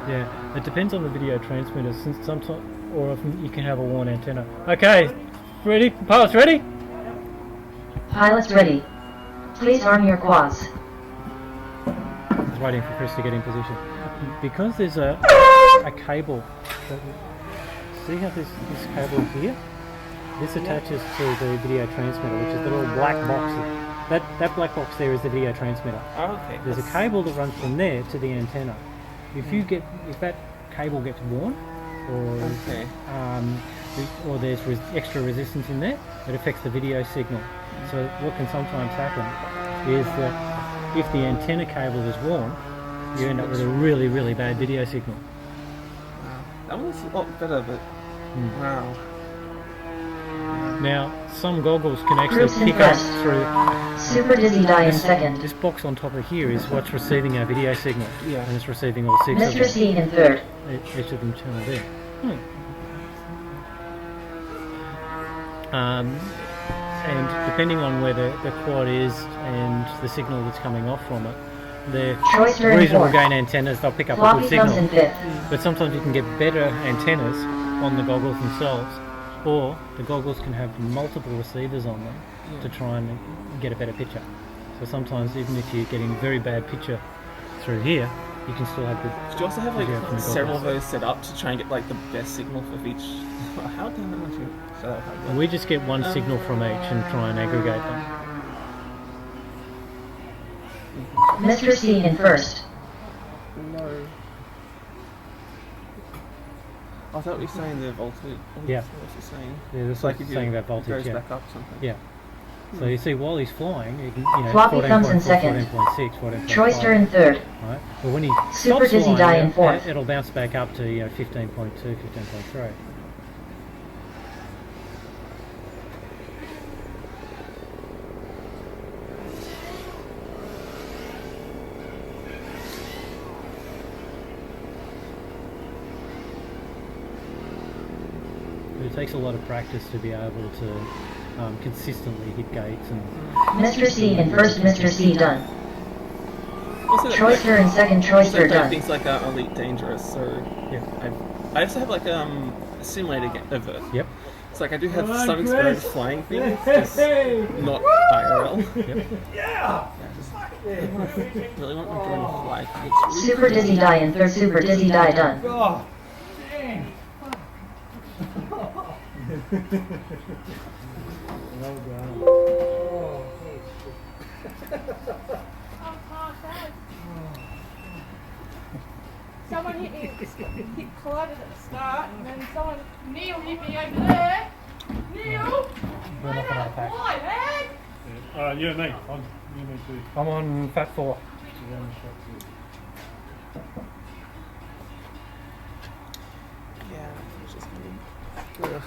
Yeah, it depends on the video transmitter. Since sometimes, or often you can have a worn antenna. Okay, ready? Pilots ready? Pilots ready. Please arm your quads. Just waiting for Chris to get in position. Because there's a cable. See how this cable is here? This attaches to the video transmitter, which is the little black box. That black box there is the video transmitter. Oh, okay. There's a cable that runs from there to the antenna. If that cable gets worn, or there's extra resistance in there, it affects the video signal. So what can sometimes happen is that if the antenna cable is worn, you end up with a really, really bad video signal. Wow. That one's a lot better, but wow. Now, some goggles can actually Groups in pick up first. through Super dizzy die in second. this box on top of here is what's receiving our video signal, Yeah. and it's receiving all 6 of Mr. them. C in third. Each of them channel there. And depending on where the quad is and the signal that's coming off from it, they're Choice turn reasonable fourth. gain antennas, they'll pick up a Floppy good comes in signal. fifth. But sometimes you can get better antennas on the goggles themselves, or the goggles can have multiple receivers on them to try and get a better picture. So sometimes even if you're getting very bad picture through here, you can still have good. Did you also have like video from the several of goggles. those set up to try and get like the best signal for each? How do I actually set up? And we just get one signal from each and try and aggregate them. Mr. C in first. No. I thought we were saying the voltage. Yeah. What was you saying? Yeah, that's Like what if it's saying about It voltage. goes Yeah. back up something. Yeah. So you see, while he's flying, you can, Floppy comes in 14.4, second. 14.6, 14.5. Troyster in third. Right? But when he Super stops dizzy die flying, in fourth. it'll bounce back up to 15.2, 15.3. But it takes a lot of practice to be able to consistently hit gates and Mr. C in first. Mr. C done. Also, Troyster in second. also Troyster play done. things like Elite Dangerous. So yeah. I also have like a simulator of it. Yep. It's like I do have Come on, some Chris. experience flying things, just not IRL. Yep. Really want my drone to fly. 'Cause it's really Super dizzy die in third. Super dizzy die done. Oh, dang. Well done. Someone hit me, collided at the start, and then Neil hit me over there. Neil, We're not gonna attack. why, man? You and me. You and me too. I'm on Fat 4. Yeah, it's just ugh.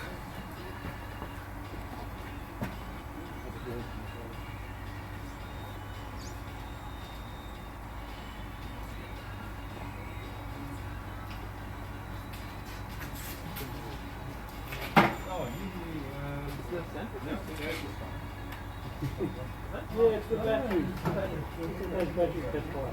Yeah, it's the battery. Those batteries catch fire.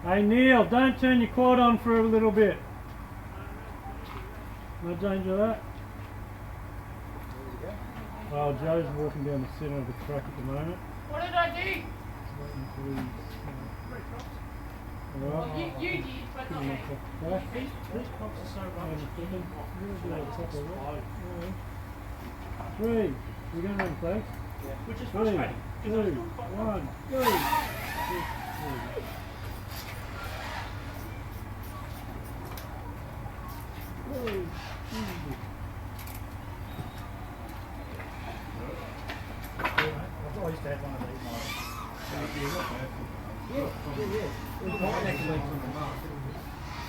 Hey Neil, don't turn your quad on for a little bit. No danger of that. Well, Joe's walking down the centre of the track at the moment. What did I do? Well, you did, but not me. These cops are so rubbish. Three. We're going to run flags. Which is 3, frustrating. 2, 1, go! I used to have one of these models.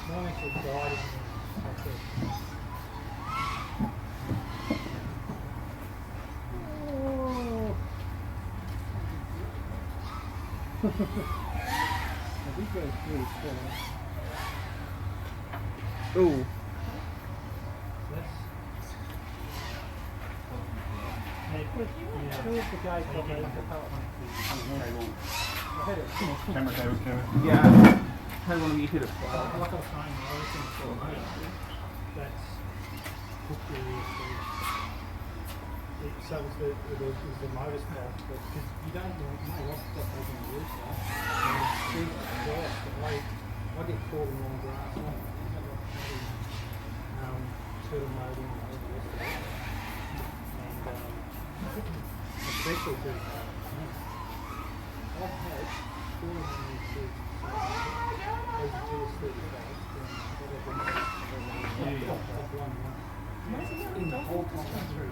Mine actually died. I think goes through fast. Ooh. Who is the guy from the Camera cable. Yeah. I don't want to be hit it. Like I was saying, I reckon for me, that's so it was the motor's fault, but because you don't know what's got taken the roof off, and it's too grass, but I get caught in long grass, turtle molding and all the rest of it, and especially to I've had 400 as a GS35, in the whole time through.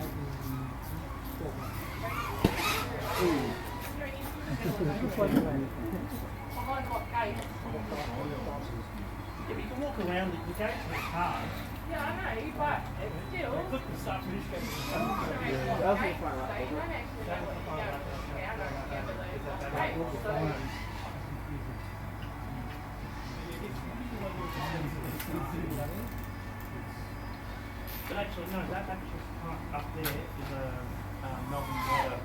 Behind what gate? Yeah, but you can walk around the gates are hard. Yeah, I know, but it's still. Look at the stuff we just They won't actually know what you go out of together though. But actually, no, that actual part up there is a Melbourne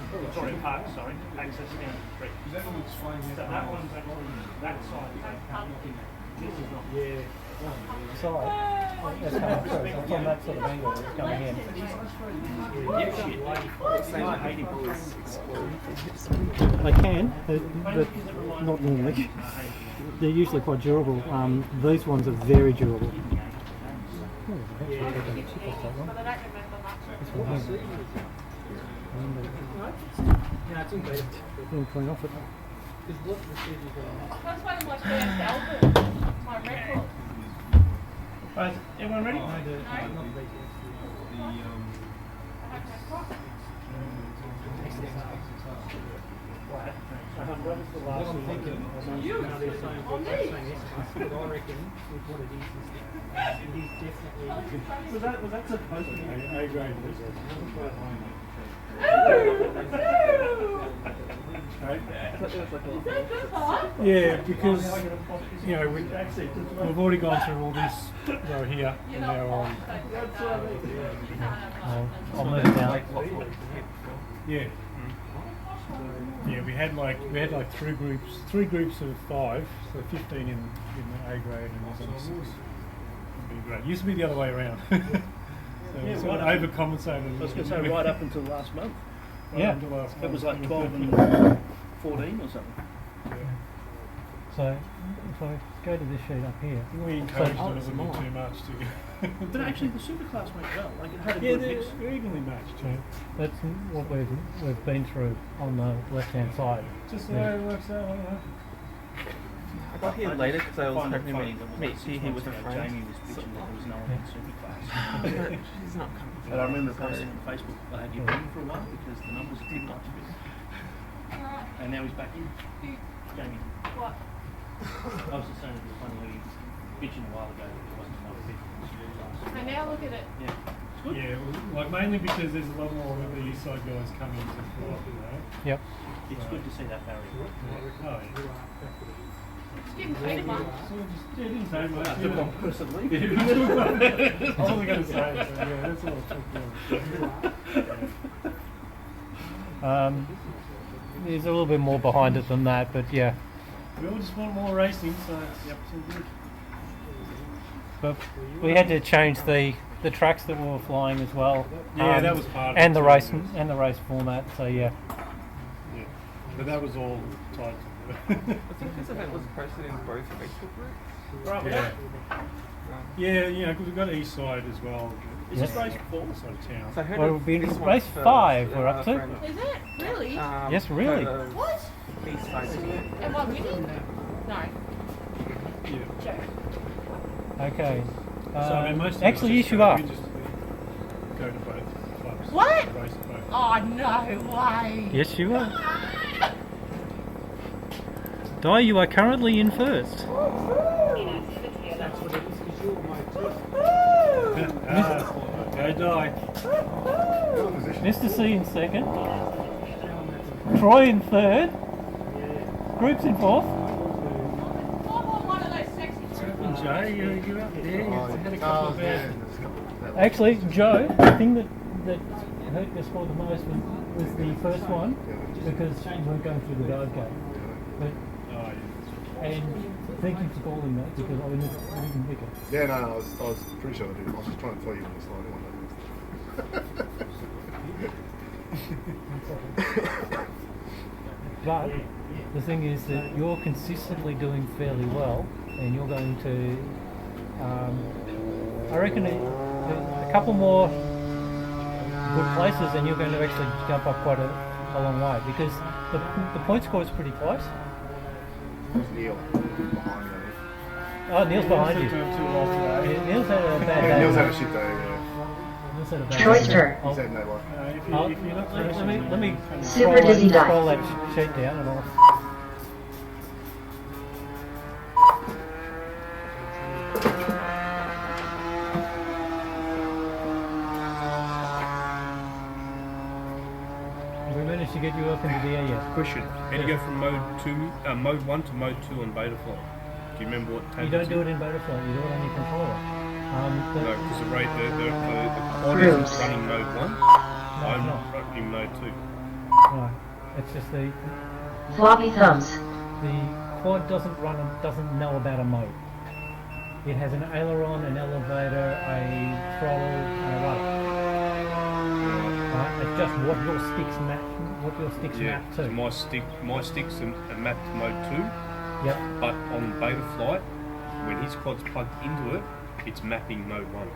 Victoria Park, sorry, access down the street. Is that one that's flying So that one's actually that side. This is not. Yeah. Side. That's coming through. So it's on that sort of angle that it's coming in. They can, but not normally. They're usually quite durable. These ones are very durable. But I don't remember much. Yeah, it's in bed. Clean off it. That's one of my first albums, my record. Right, everyone ready? I have no clock. What was the last one? You? No, they're saying, On they're me? saying S, but I reckon with what it is definitely. Was that supposed to be A grade. Yeah, because you know we've already gone through all this row here, and now on. I'll move it down. Yeah. Yeah, we had like three groups of 5, so 15 in the A grade and there's only 6 in B grade. It used to be the other way around. So we sort of overcompensated. I was going to say right up until last month. Yeah. It was like 12 and 14 or something. So go to this sheet up here. We encouraged it a little bit too much to. But actually, the superclass went well. Like it had a Yeah, good mix. they're evenly matched. So that's what we've been through on the left hand side. Just the way it works out. I got here later because I was hoping funny to meet he was a friend. Jamie was bitching that there was no one in superclass. She's not coming. And I remember posting on Facebook, have you been for a while? Because the numbers did not fit. And now he's back in. Jamie. What? I was just saying it was funny how he was bitching a while ago that there wasn't enough fit in the superclass. And now look at it. Yeah. It's good. Yeah, well, like mainly because there's a lot more of the east side guys coming to Florida, you know. Yep. It's good to see that barrier. Oh, yeah. It didn't take much. So it didn't take much. After one person leaving. I wasn't going to say it, so yeah, that's all I took down. There's a little bit more behind it than that, but yeah. We all just want more racing, so it's all good. But we had to change the tracks that we were flying as well. Yeah, that was part of and it the too, race yes. and the race format. So yeah. But that was all tied to I think this event was posted in both Facebook groups. yeah. Yeah, you know, because we've got East Side as well. Is this race 4? Side of town. So I heard Well, of it'll be this one race first, 5 and we're up to. another friend, Is it? Really? Yes, really. heard of What? East Side City. Am I winning? No. Yeah. Joke. Okay. So, I mean, most of Actually, us yes, just you go- are. we just go to both clubs. What? Race at both. Oh, no way. Yes, you are. Di, you are currently in first. That's what it is, because you're my too. Go die. Mr. C in second. Troy in third. Groups in fourth. Oh, one of those sexy chicks. Joe, you're up there. You had a couple Oh, of yeah. Actually, Joe, the thing that hurt your score the most was the first one because you weren't going through the dive gate. But and thank you for calling that because I didn't pick it. Yeah, no, I was pretty sure I did. I was just trying to tell you when you slide in. But the thing is that you're consistently doing fairly well, and you're going to, I reckon, a couple more good places, and you're going to actually jump up quite a long way because the point score is pretty close. Neil behind me. Oh, Neil's behind you. Too well today. Yeah, Neil's had a bad day. Neil's had a shit day. Yeah. Neil's had a bad Choice day. turn. He said no luck. If you're not first, Let me Super dizzy dive. scroll that sheet down and I'll. We managed to get you up into the air yet. Question: how do you go from mode 1 to mode 2 on Betafly? Do you remember what You table? don't do it in Betafly, you do it on your controller. No, because the quad Groups. is running mode 1. I'm not. running mode 2. No, it's just the Floppy thumbs. quad doesn't know about a mode. It has an aileron, an elevator, a throttle, and a rudder. Right? It's just what your sticks map Yeah, to. so my sticks are mapped to mode 2, Yep. but on Betafly, when his quad's plugged into it, it's mapping mode 1.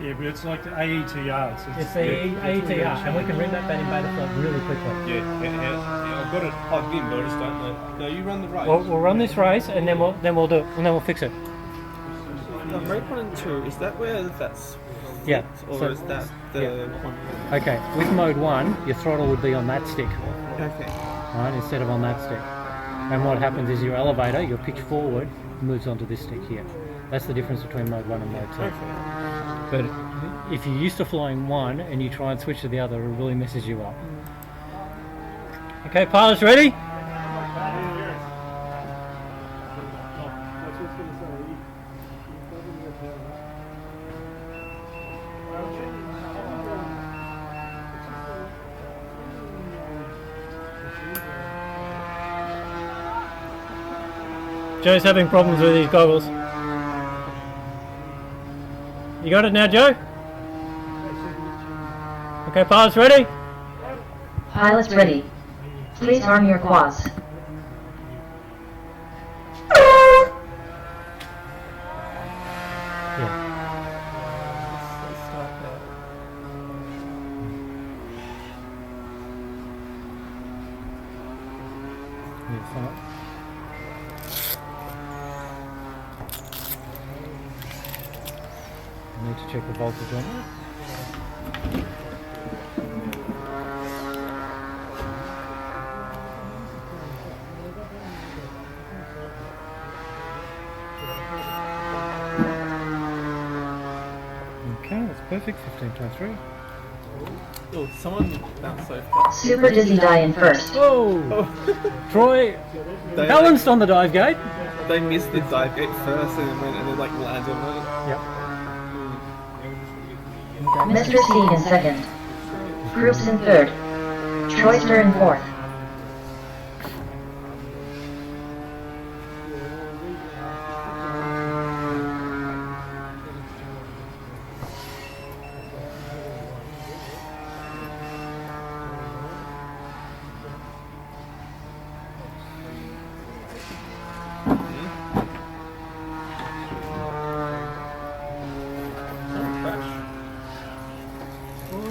yeah, but it's like the AETR. It's the AETR, and we can remap that in Betafly really quickly. Yeah, I've got it plugged in, but I just don't know. No, you run the race. We'll run this race, and then we'll do it, and then we'll fix it. The mode 1 and 2, is that where that's Yeah. or So, is that the one? okay, with mode 1, your throttle would be on that stick, Okay. right, instead of on that stick. And what happens is your elevator, your pitch forward, moves onto this stick here. That's the difference between mode 1 and mode 2. But if you're used to flying one and you try and switch to the other, it really messes you up. Okay, pilots ready? Joe's having problems with his goggles. You got it now, Joe? Okay, pilots ready? Pilots ready. Please arm your quads. Let's start there. Yeah, fine. I need to check the voltage on that. Okay, that's perfect. 15 times 3. Oh, someone bounced so fast. Super dizzy die in first. Oh! Troy They, balanced on the dive gate. they missed the dive gate first and then went and then like landed on it. Yep. Mr. C in second. Groups in third. Troyster in fourth.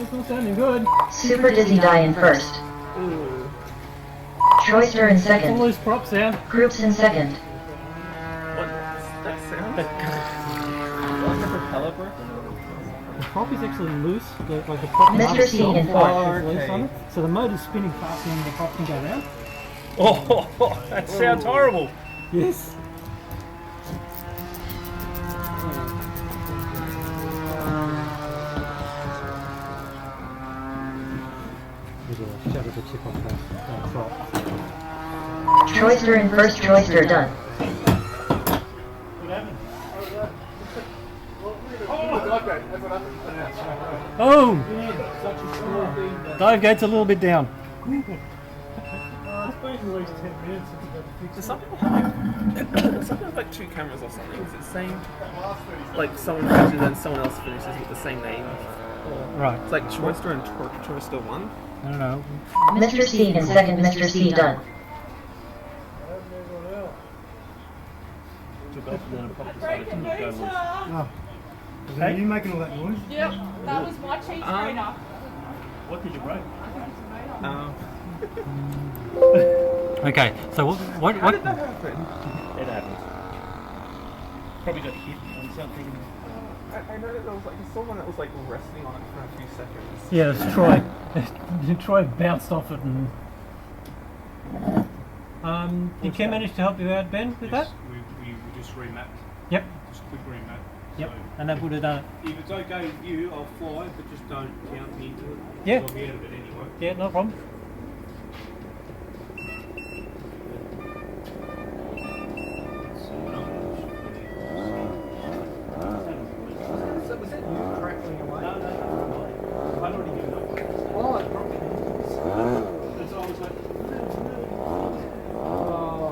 it's not sounding good. Super Dizzy Die in first. Ooh. Troyster in It's a second. loose prop sound. Groups in second. What does that sound? Like a propeller broken? The prop is actually loose. Like the prop Mr. itself C in is fourth. loose on it. So the motor's spinning faster than the prop can go round. Oh, that sounds horrible. Yes. Shadow the chip off the prop. Troyster in first. Troyster done. Oh! Dive gate's a little bit down. It's been at least 10 minutes since I got to fix Does it. some people have some people have like two cameras or something? Is it the same? Like someone finishes and someone else finishes with the same name. Right. It's like Troyster and Troyster 1. I don't know. Mr. C in second. Mr. C done. Took off and then a pop Break decided a to not go loose. motor! Oh. Is that you making all that noise? Yep, that was my cheese grater. What did you break? Okay, so what How did that happen? It happens. Probably got hit on something. I know that there was like someone that was like resting on it for a few seconds. Yeah, it's Troy. Troy bounced off it and. Did Ken manage to help you out, Ben, with that? We just remapped. Yep. Just quick remap. Yep. And that would have done it. If it's okay with you, I'll fly, but just don't count me into it. Yeah. I'll be out of it anyway. Yeah, no problem. So was that you crackling away? No. I'd already given up. Oh, it probably is. And so I was like, Oh.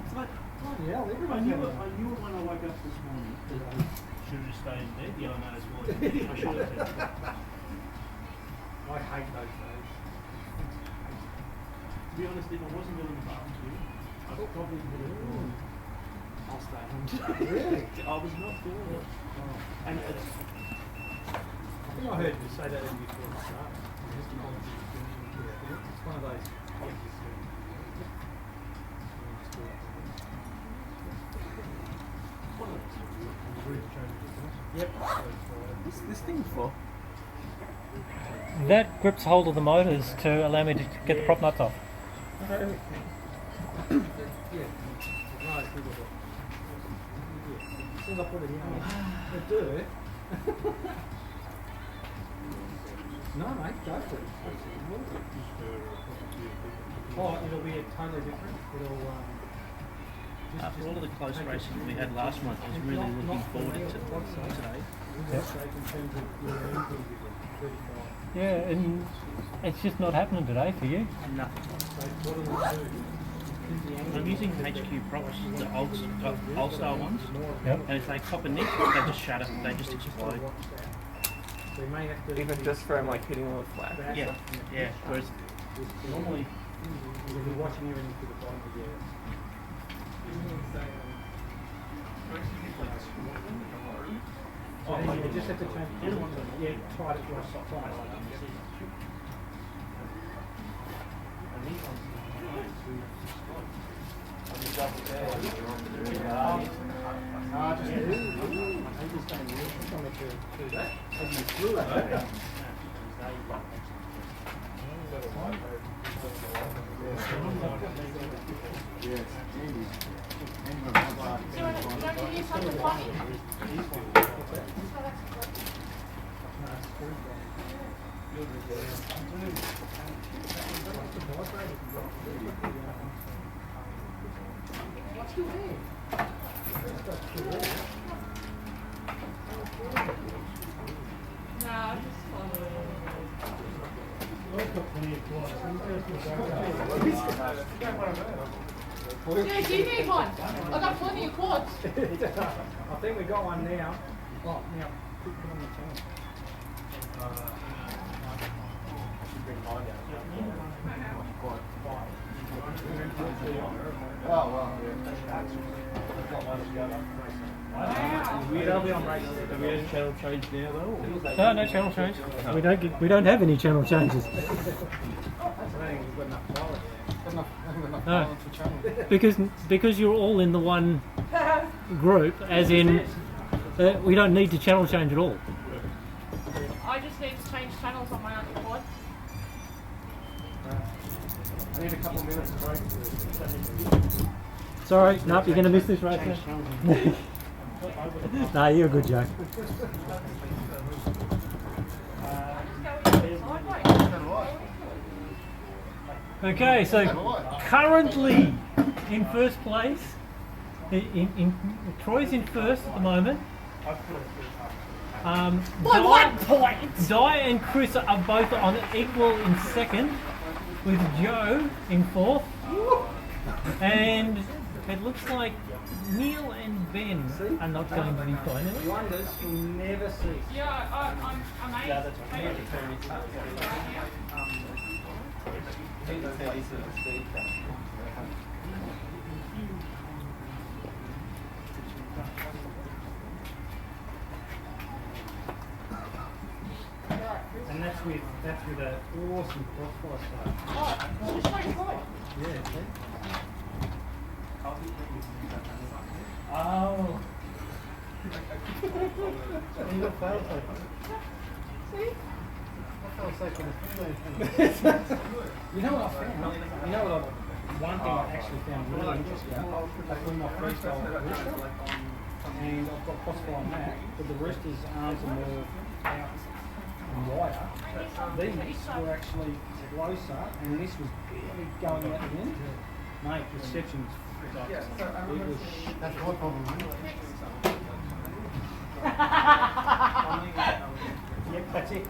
it's like, Bloody hell, I everyone's knew having it when I woke up this morning. That I should have stayed in bed. Yeah, I know, it's well. I should have said. I hate those days. To be honest, if I wasn't doing the barbecue, I probably would have gone, I'll stay home today. Really? I was not feeling it. And it's, I think I heard you say that even before the start. It's one of those. Yep. What's this thing for? that grips hold of the motors to allow me to get the prop nuts off. Yeah. Nice little bit. As soon as I put it in, the dirt. No, mate, go for it. Oh, it'll be a totally different. It'll After all of the close races we had last month, I was really looking forward to today. Yeah, and it's just not happening today for you. Nothing. I'm using HQ props, the old style ones, Yep. and if they pop a nick, they just shatter, they just explode. So you may have to. Even just from like hitting them with flat. Yeah, yeah. Whereas normally, You'll be watching everything to the bottom of your. So you just have to change. Yeah, try it like try it. Nah, just follow it. Yeah, do you need one? I got plenty of quads. I think we got one now. Oh, now put it on the channel. Oh, wow, yeah. Wow. They'll be on race 7. Are we on channel change now though? Or? No, no channel change. We don't have any channel changes. I don't think we've got enough pilots. No, because you're all in the one group, as in we don't need to channel change at all. I just need to change channels on my other quad. I need a couple of minutes to break. Sorry, nope, you're going to miss this race now. Nah, you're a good joke. Okay, so currently in first place, Troy's in first at the moment. By 1 point! Di and Chris are both on equal in second, with Joe in fourth. And it looks like Neil and Ben are not going to be finalists. Wonders will never cease. Yeah, I'm amazed. Yeah, that's right. And that's with an awesome crossfire start. Oh, it's so cool. Yeah, see? Oh. You got fail safe. See? Fail safe on the You know what I found? You know what one thing I actually found really interesting? I put my freestyle rooster, and I've got crossfire on that, but the rooster's arms are more out and wider. These were actually closer, and this was barely going out the end. Mate, reception's That's my problem, man. Yep, that's it.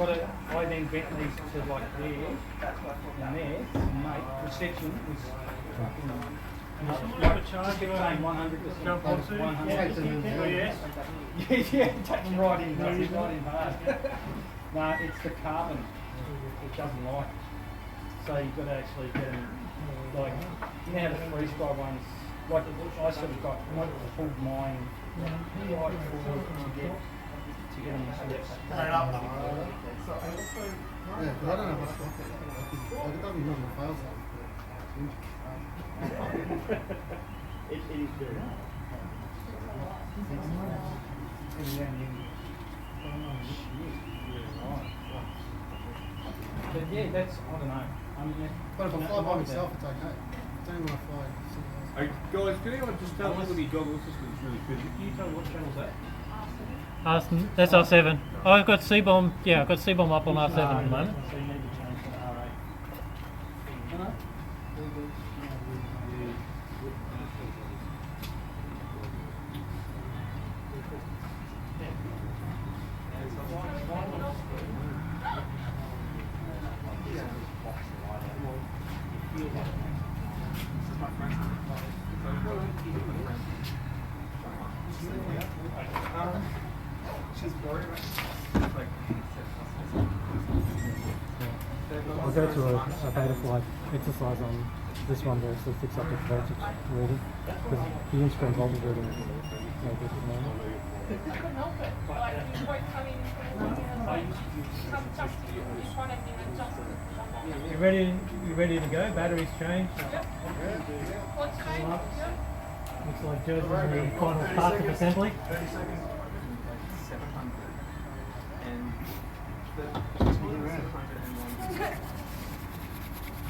I then bent these to like there and there, and mate, reception was fucking. Someone have a charge just kept saying 100%. jump onto? 100%. Yes. Yeah, take them right in, right in hard. No, it's the carbon it doesn't like. So you've got to actually get them, like, you know how the freestyle ones, like I sort of got, I pulled mine right forward to get them straight up. Yeah, but I don't know what's wrong. Like, it doesn't even fail safe. It is good. But yeah, that's, I don't know. But if I fly by myself, it's okay. I don't want to fly. Hey, guys, can anyone just tell us what your goggles is really good? Can you tell what channel's that? That's R7. Oh, I've got C-bomb. Yeah, I've got C-bomb up on R7 at the moment. So you need to change to R8. No? I'll go to a beta flight exercise on this one to actually fix up the voltage reading, because the in-screen voltage reading is no good at the moment. I couldn't help it. Like, you won't come in and like, come just in front of me and just. You ready to go? Batteries changed. Yep. What's changed? Yep. Looks like Joe's in the final parts of assembly. 30 seconds. 700. And the 701.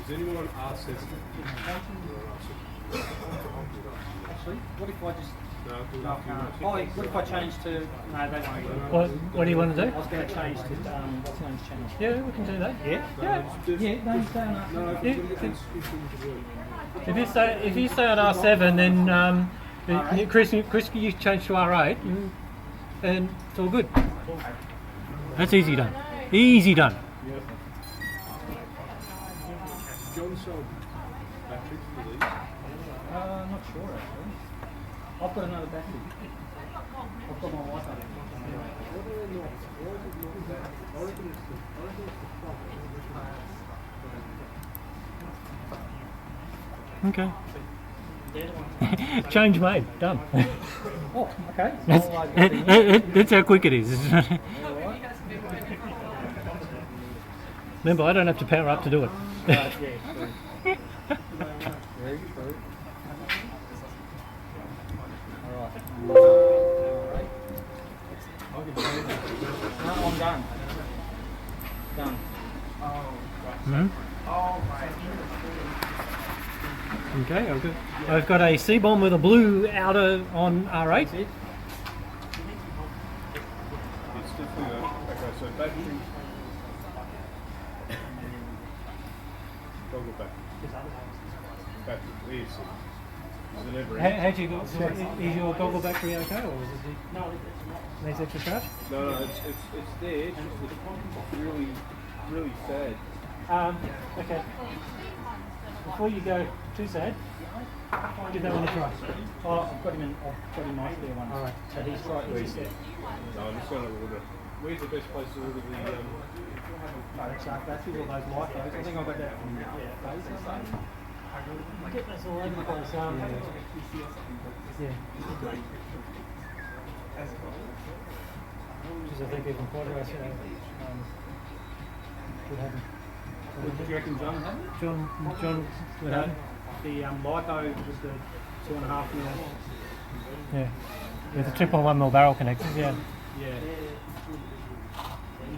Is anyone on R7? Actually, what if I just... No, what if I change to... No, they won't. What do you want to do? I was going to change to, what's the name's channel? Yeah, we can do that. Yeah? Yeah, no, stay on that. No, If you stay on R7, then Chris, you change to R8, and it's all good. That's easy done. Easy done. John sold batteries for these. I'm not sure actually. I've got another battery. I've got my Wi-Fi. What are they not? Why is it not that? I reckon it's the Okay. Change made. Done. Oh, okay. That's how quick it is. Remember, I don't have to power up to do it. Very true. Alright. No, I'm done. Done. Hmm? Okay, I've got a C-bomb with a blue outer on R8. It's definitely okay, so battery. Toggle back. Battery, where is it? Is it ever in? How'd you go? Is your goggle battery okay, or is it needs extra charge? No, it's there. It's just really sad. Okay. Before you go too sad, give that one a try. Oh, I've got him nicely one. Alright. So he's right where he's there. No, I'm just going to order. Where's the best place to order the That's batteries, all those light those. I think I got that from Days or something. I get this all over the place. Yeah. Because I think even quarter us would happen. Do you reckon John had it? John would happen. The Lyco was the 2.5 mil. Yeah. With the 3.1 mil barrel connectors, yeah. Yeah.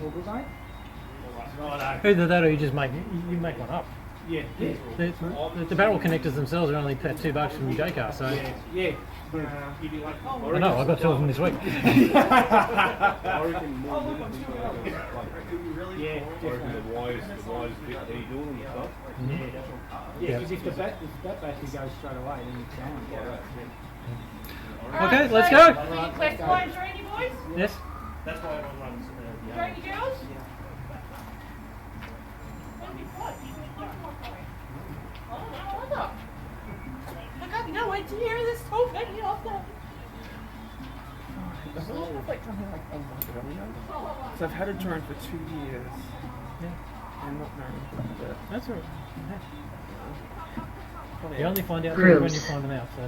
All good, mate? Either that or you just make one up. Yeah. The barrel connectors themselves are only about $2 from Jaycar, so Yeah. I know, I got 2 of them this week. I reckon more than Yeah, I reckon the wires bit that you're doing and stuff. Yeah, because if that battery goes straight away, then it's on. Okay, let's go. Any quest lines ready, boys? Yes. That's why everyone runs. Ready, girls? I can't wait to hear this whole video of that. So I've had a drone for 2 years. Yeah. I'm not married. That's all right. You only find out Groups. when you find them out. So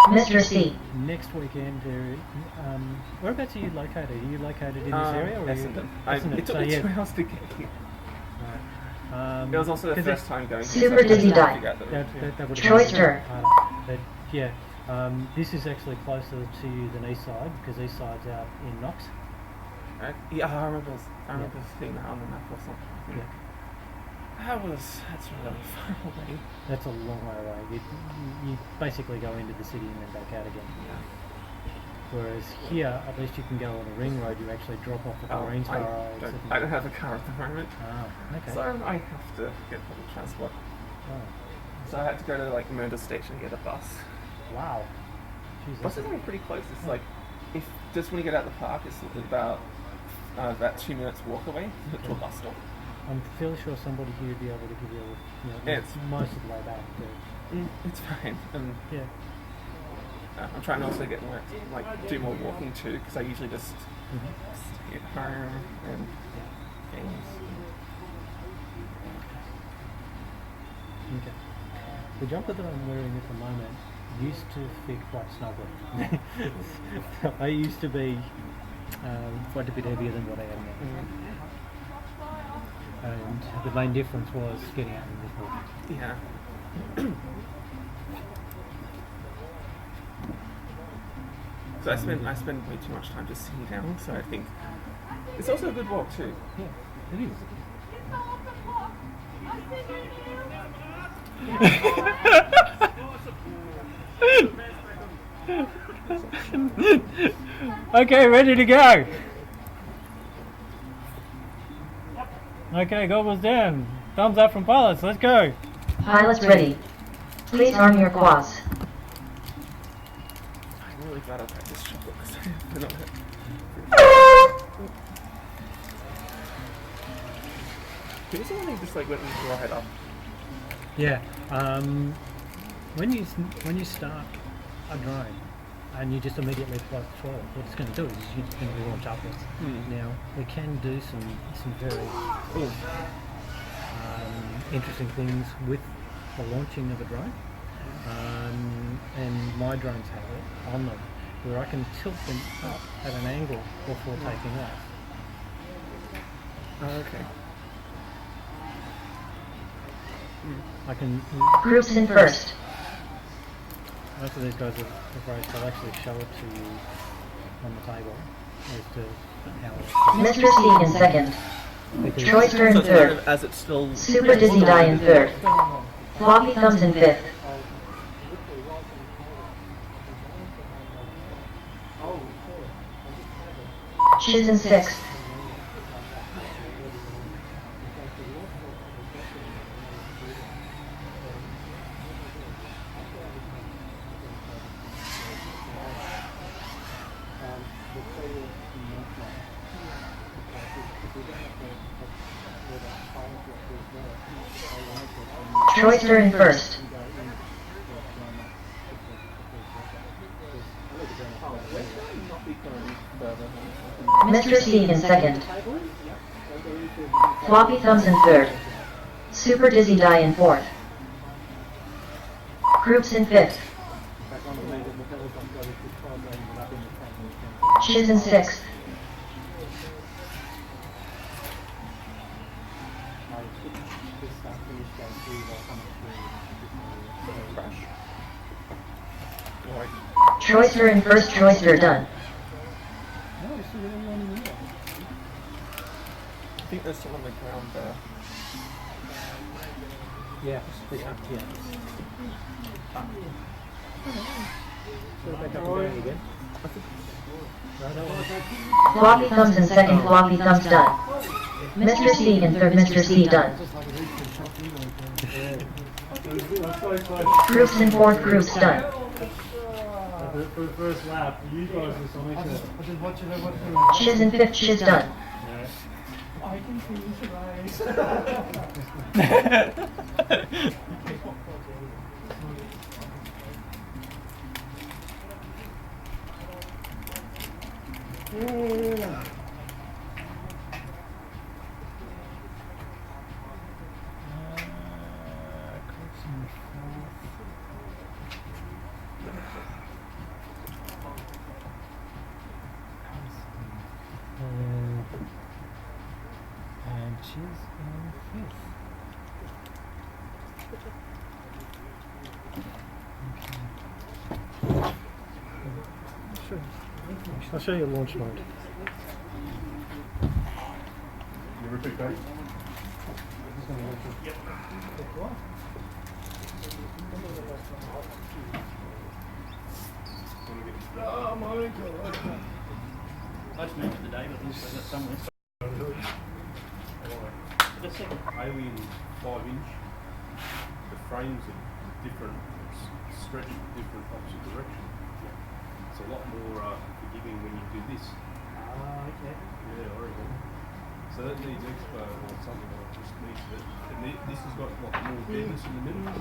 Mr. C. next weekend, whereabouts are you located? Are you located in this area, or are you? Essendon. Essendon. It took So, me yeah. 2 hours to get here. Right. It was also the 'cause first time going here. Super so I dizzy couldn't die. figure out the route. That would Choice turn. But yeah, this is actually closer to you than East Side because East Side's out in Knox. Right? Yeah, I remember seeing that on the map or something. Yeah. That's really far away. That's a long way away. You basically go into the city and then back out again. Yeah. Whereas here, at least you can go on a ring road. You actually drop off at Greensboro. I don't have a car at the moment. Oh, okay. So I have to get public transport. Oh, So I had to go to like Murder Station and get a bus. wow. Jesus. Buses are pretty close. It's like, if just when you get out of the park, it's about 2 minutes walk away to a bus stop. I'm fairly sure somebody here would be able to give you, most of the way back. It's fine. And Yeah. I'm trying to also get more, do more walking too, because I usually just stay at home and things. Okay. The jumper that I'm wearing at the moment used to fit quite snugly. I used to be quite a bit heavier than what I am now. And the main difference was getting out in the pool. Yeah. So I spend way too much time just sitting down. So I think it's also a good walk too. Yeah, it is. Okay, ready to go. Okay, goggles down. Thumbs up from pilots. Let's go. Pilots ready. Please arm your quads. I'm really glad I got this chocolate because I don't have. Can you see when they just went right up? Yeah. When you start a drone and you just immediately apply the throttle, what it's going to do is it's going to launch upwards. Now we can do some very interesting things with the launching of a drone, and my drones have it on them, where I can tilt them up at an angle before taking off. Okay. I can. Groups in first. Most of these guys are raced. I'll actually show it to you on the table as to how it. Mr. C in second. Troyster in So it's kind third. of as it's still. Super Dizzy Die in third. Floppy Thumbs in fifth. Shiz in sixth. Troyster in first. Mr. C in second. Floppy Thumbs in third. Super Dizzy Die in fourth. Groups in fifth. Shiz in sixth. Troyster in first. Troyster done. I think there's some on the ground there. Yeah, yeah. Back up and down again. Floppy Thumbs in second. Floppy Thumbs done. Mr. C in third. Mr. C done. Groups in fourth. Groups done. For the first lap, you guys were so much. Shiz in fifth. Shiz done. I can finish the race. And she's in fifth. I'll show you launch mode. You repeat that? Oh my god. I just moved it today, but also got somewhere. The second. Alien 5-inch, the frames are different, stretched in different opposite direction. It's a lot more forgiving when you do this. Okay. Yeah, I reckon. So that needs expo or something like just needs it. And this has got like more deadness in the middle.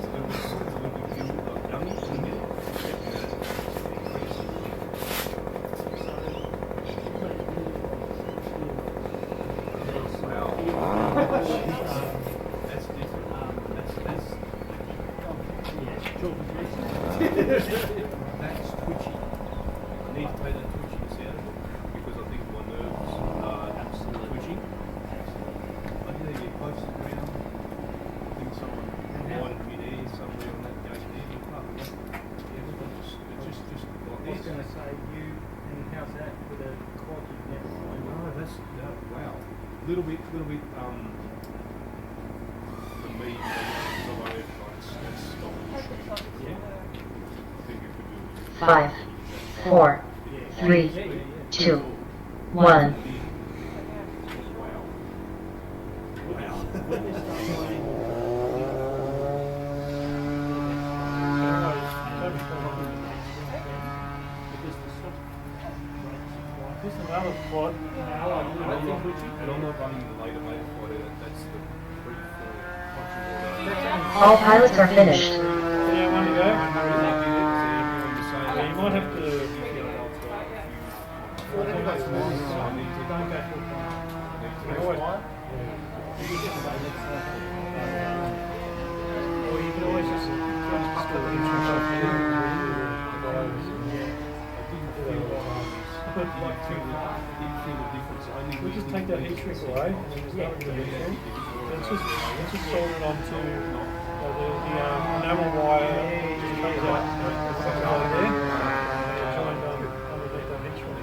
So it's a little bit filled, like yummy in the middle. That's different. That's twitchy. I need to take that twitchiness out of it because I think my nerves are absolutely twitching. I need to get close to the ground. I think someone lined mid-air somewhere on that gate there. It's just like I was this. going to say you, and how's that with a quad you've never flown? No, that's wow. Little bit for me. Yeah. I think it could be. 5, 4, 3, 2, 1. Just another quad. And I'm not running the later fighter. That's the pre-full. All pilots are finished. So you want to go? Yeah, You might have to. Don't go full time. You always. Or you can always just install the intro off here. We just take that heat shrink away and just start with the heat shrink. It's just soldered onto the enamel wire just comes out over there and joined underneath that heat shrink.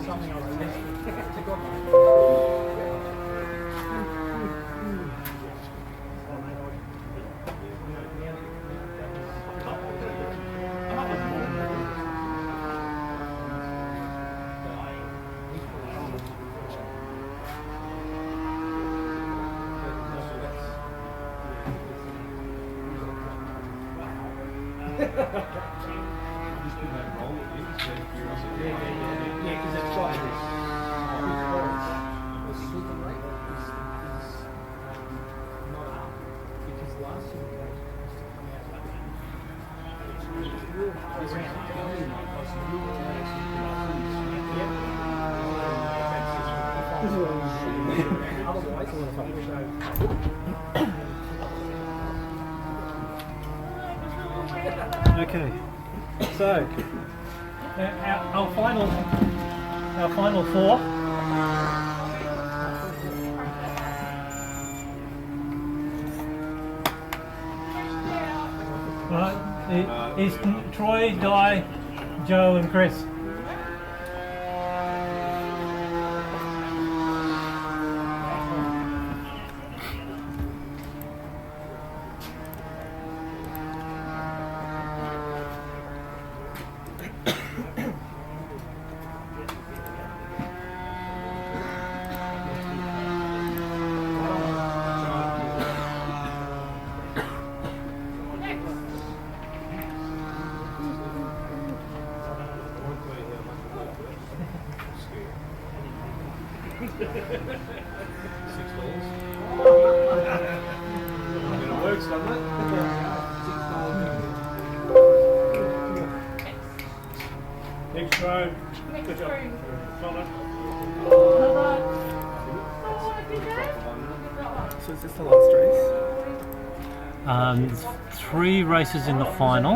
Something I was Okay, so our final four. Right, is Troy, Di, Joe, and Chris. Next row. Good job. So is this the last race? There's 3 races in the final.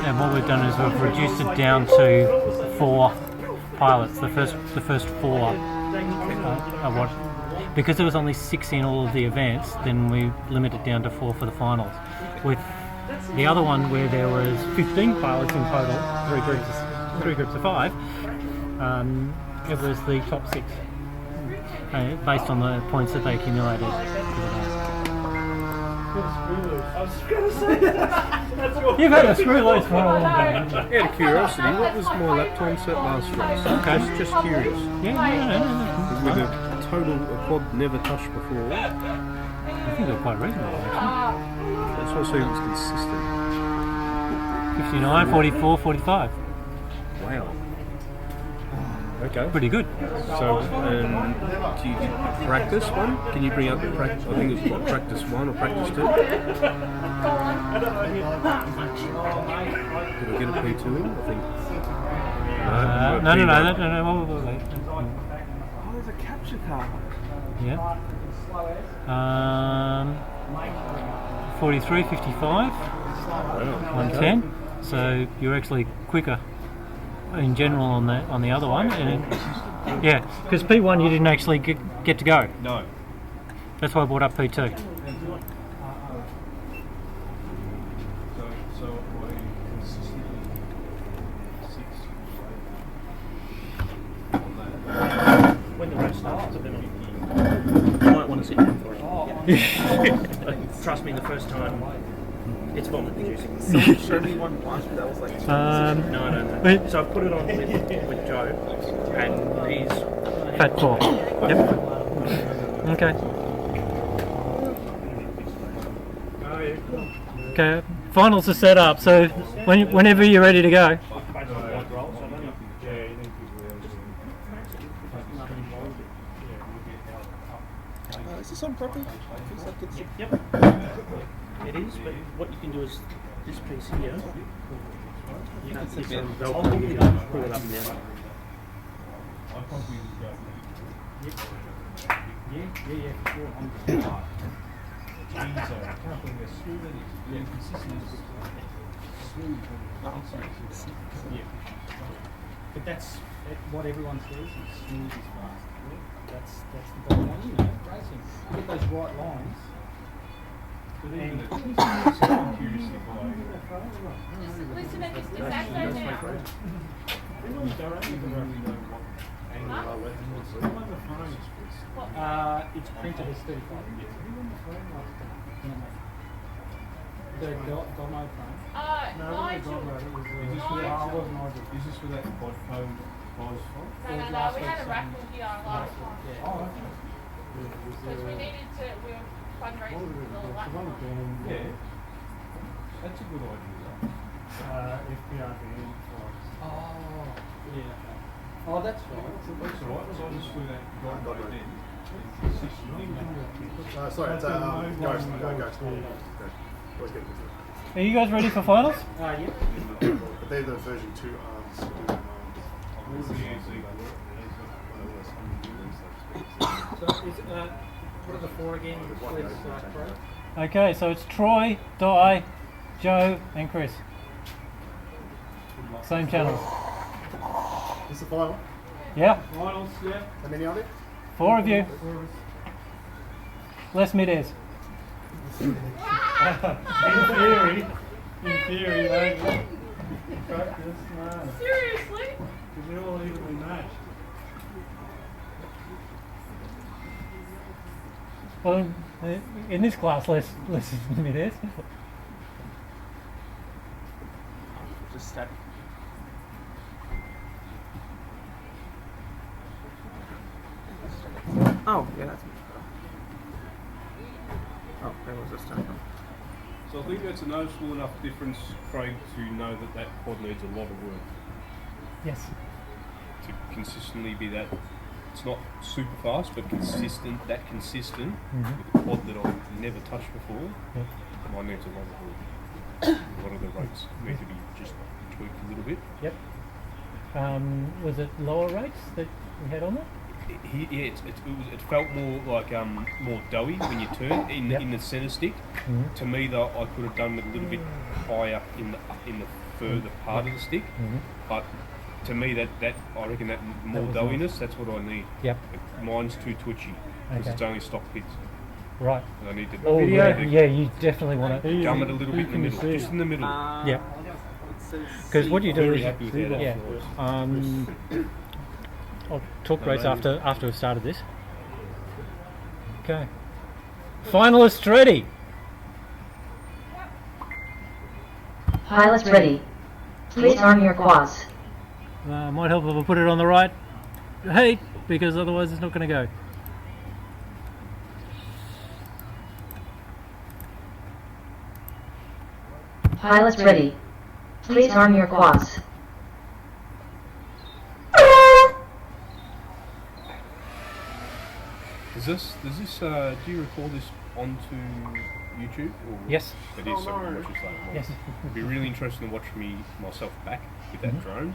And what we've done is we've reduced it down to 4 pilots. The first 4 are what, because there was only 6 in all of the events, then we limited it down to 4 for the finals. With the other one where there was 15 pilots in total, 3 groups of 5, it was the top 6, based on the points that they accumulated. You've had a screw loose for a long time. Out of curiosity, what was my lap time set last race? Okay. Just curious. Yeah. With a total quad never touched before. I think they're quite reasonable, actually. That's what I see was consistent. 59, 44, 45. Wow. Okay. Pretty good. So, do you practice one? Can you bring up the practice? I think it's what, practice 1 or practice 2? Did I get a P2 in? I think. No. Oh, there's a capture car. Yeah. 43, 55, 110. So you're actually quicker in general on the other one, and yeah, because P1 you didn't actually get to go. No. That's why I brought up P2. So I consistently 6 When the race starts, you might want to sit down for it. Trust me, the first time, it's vomit inducing. Someone showed me one once, but that was like No. Wait. So I've put it on with Joe, and he's Fat 4. Yep. Okay. Okay. Finals are set up, so whenever you're ready to go. nothing involved. Is this on properly? Feels like it's Yep. It is, but what you can do is this piece here. You can see some Velcro. You can pull it up now. Yeah, sure. But that's what everyone says is smooth is fast. That's the bottom line, you know, racing. You get those right lines. Listen, if it's disaster It's printed as 35. The Domo frame. Nigel. Is this for that quad phone prize font? No, we had a raffle here last time. Oh, okay. Because we were fundraising for the last one. Yeah. That's a good idea. FPRB. Oh, yeah. Oh, that's right. That's alright, so I'll just do that right then. Sorry, it's Ghost. Always get Are you guys ready for finals? Yeah. But they're the version 2 arms. So, what are the four again? Please, Troy. Okay, so it's Troy, Di, Joe, and Chris. Same channel. This is the final. Yeah, Finals, yeah. How many are there? 4 of you. Less mid-airs. In theory, maybe. Practice, no. Seriously? Because they're all evenly matched. Well, in this class, less mid-airs. just static. Oh, yeah, that's much better. Oh, there was this time. So I think that's a noticeable enough difference, Craig, to know that that quad needs a lot of work Yes. to consistently be that. It's not super fast, but consistent. That consistent with a quad that I've never touched before. Yep. Mine needs a lot of work. A lot of the rates need to be just tweaked a little bit. Yep. Was it lower rates that we had on it? It felt more like more doughy when you turn in the centre stick. To me, though, I could have done it a little bit higher in the further part of the stick. But to me, that I reckon that more was doughiness, that's what I need. Yep. Mine's too twitchy because Okay. it's only stock bits. Right. And I need to Oh yeah, you definitely want to. gum it a little bit in the middle, just in the middle. Yeah. Because what you do Very is, happy with how that yeah. flows. I'll talk rates after we've started this. Okay. Finalists ready. Pilots ready. Please arm your quads. Might help if I put it on the right height, because otherwise it's not going to go. Pilots ready. Please arm your quads. Do you record this onto YouTube? Or Yes. It is, so we can watch this later. Yes. It'd be really interesting to watch myself back with that drone,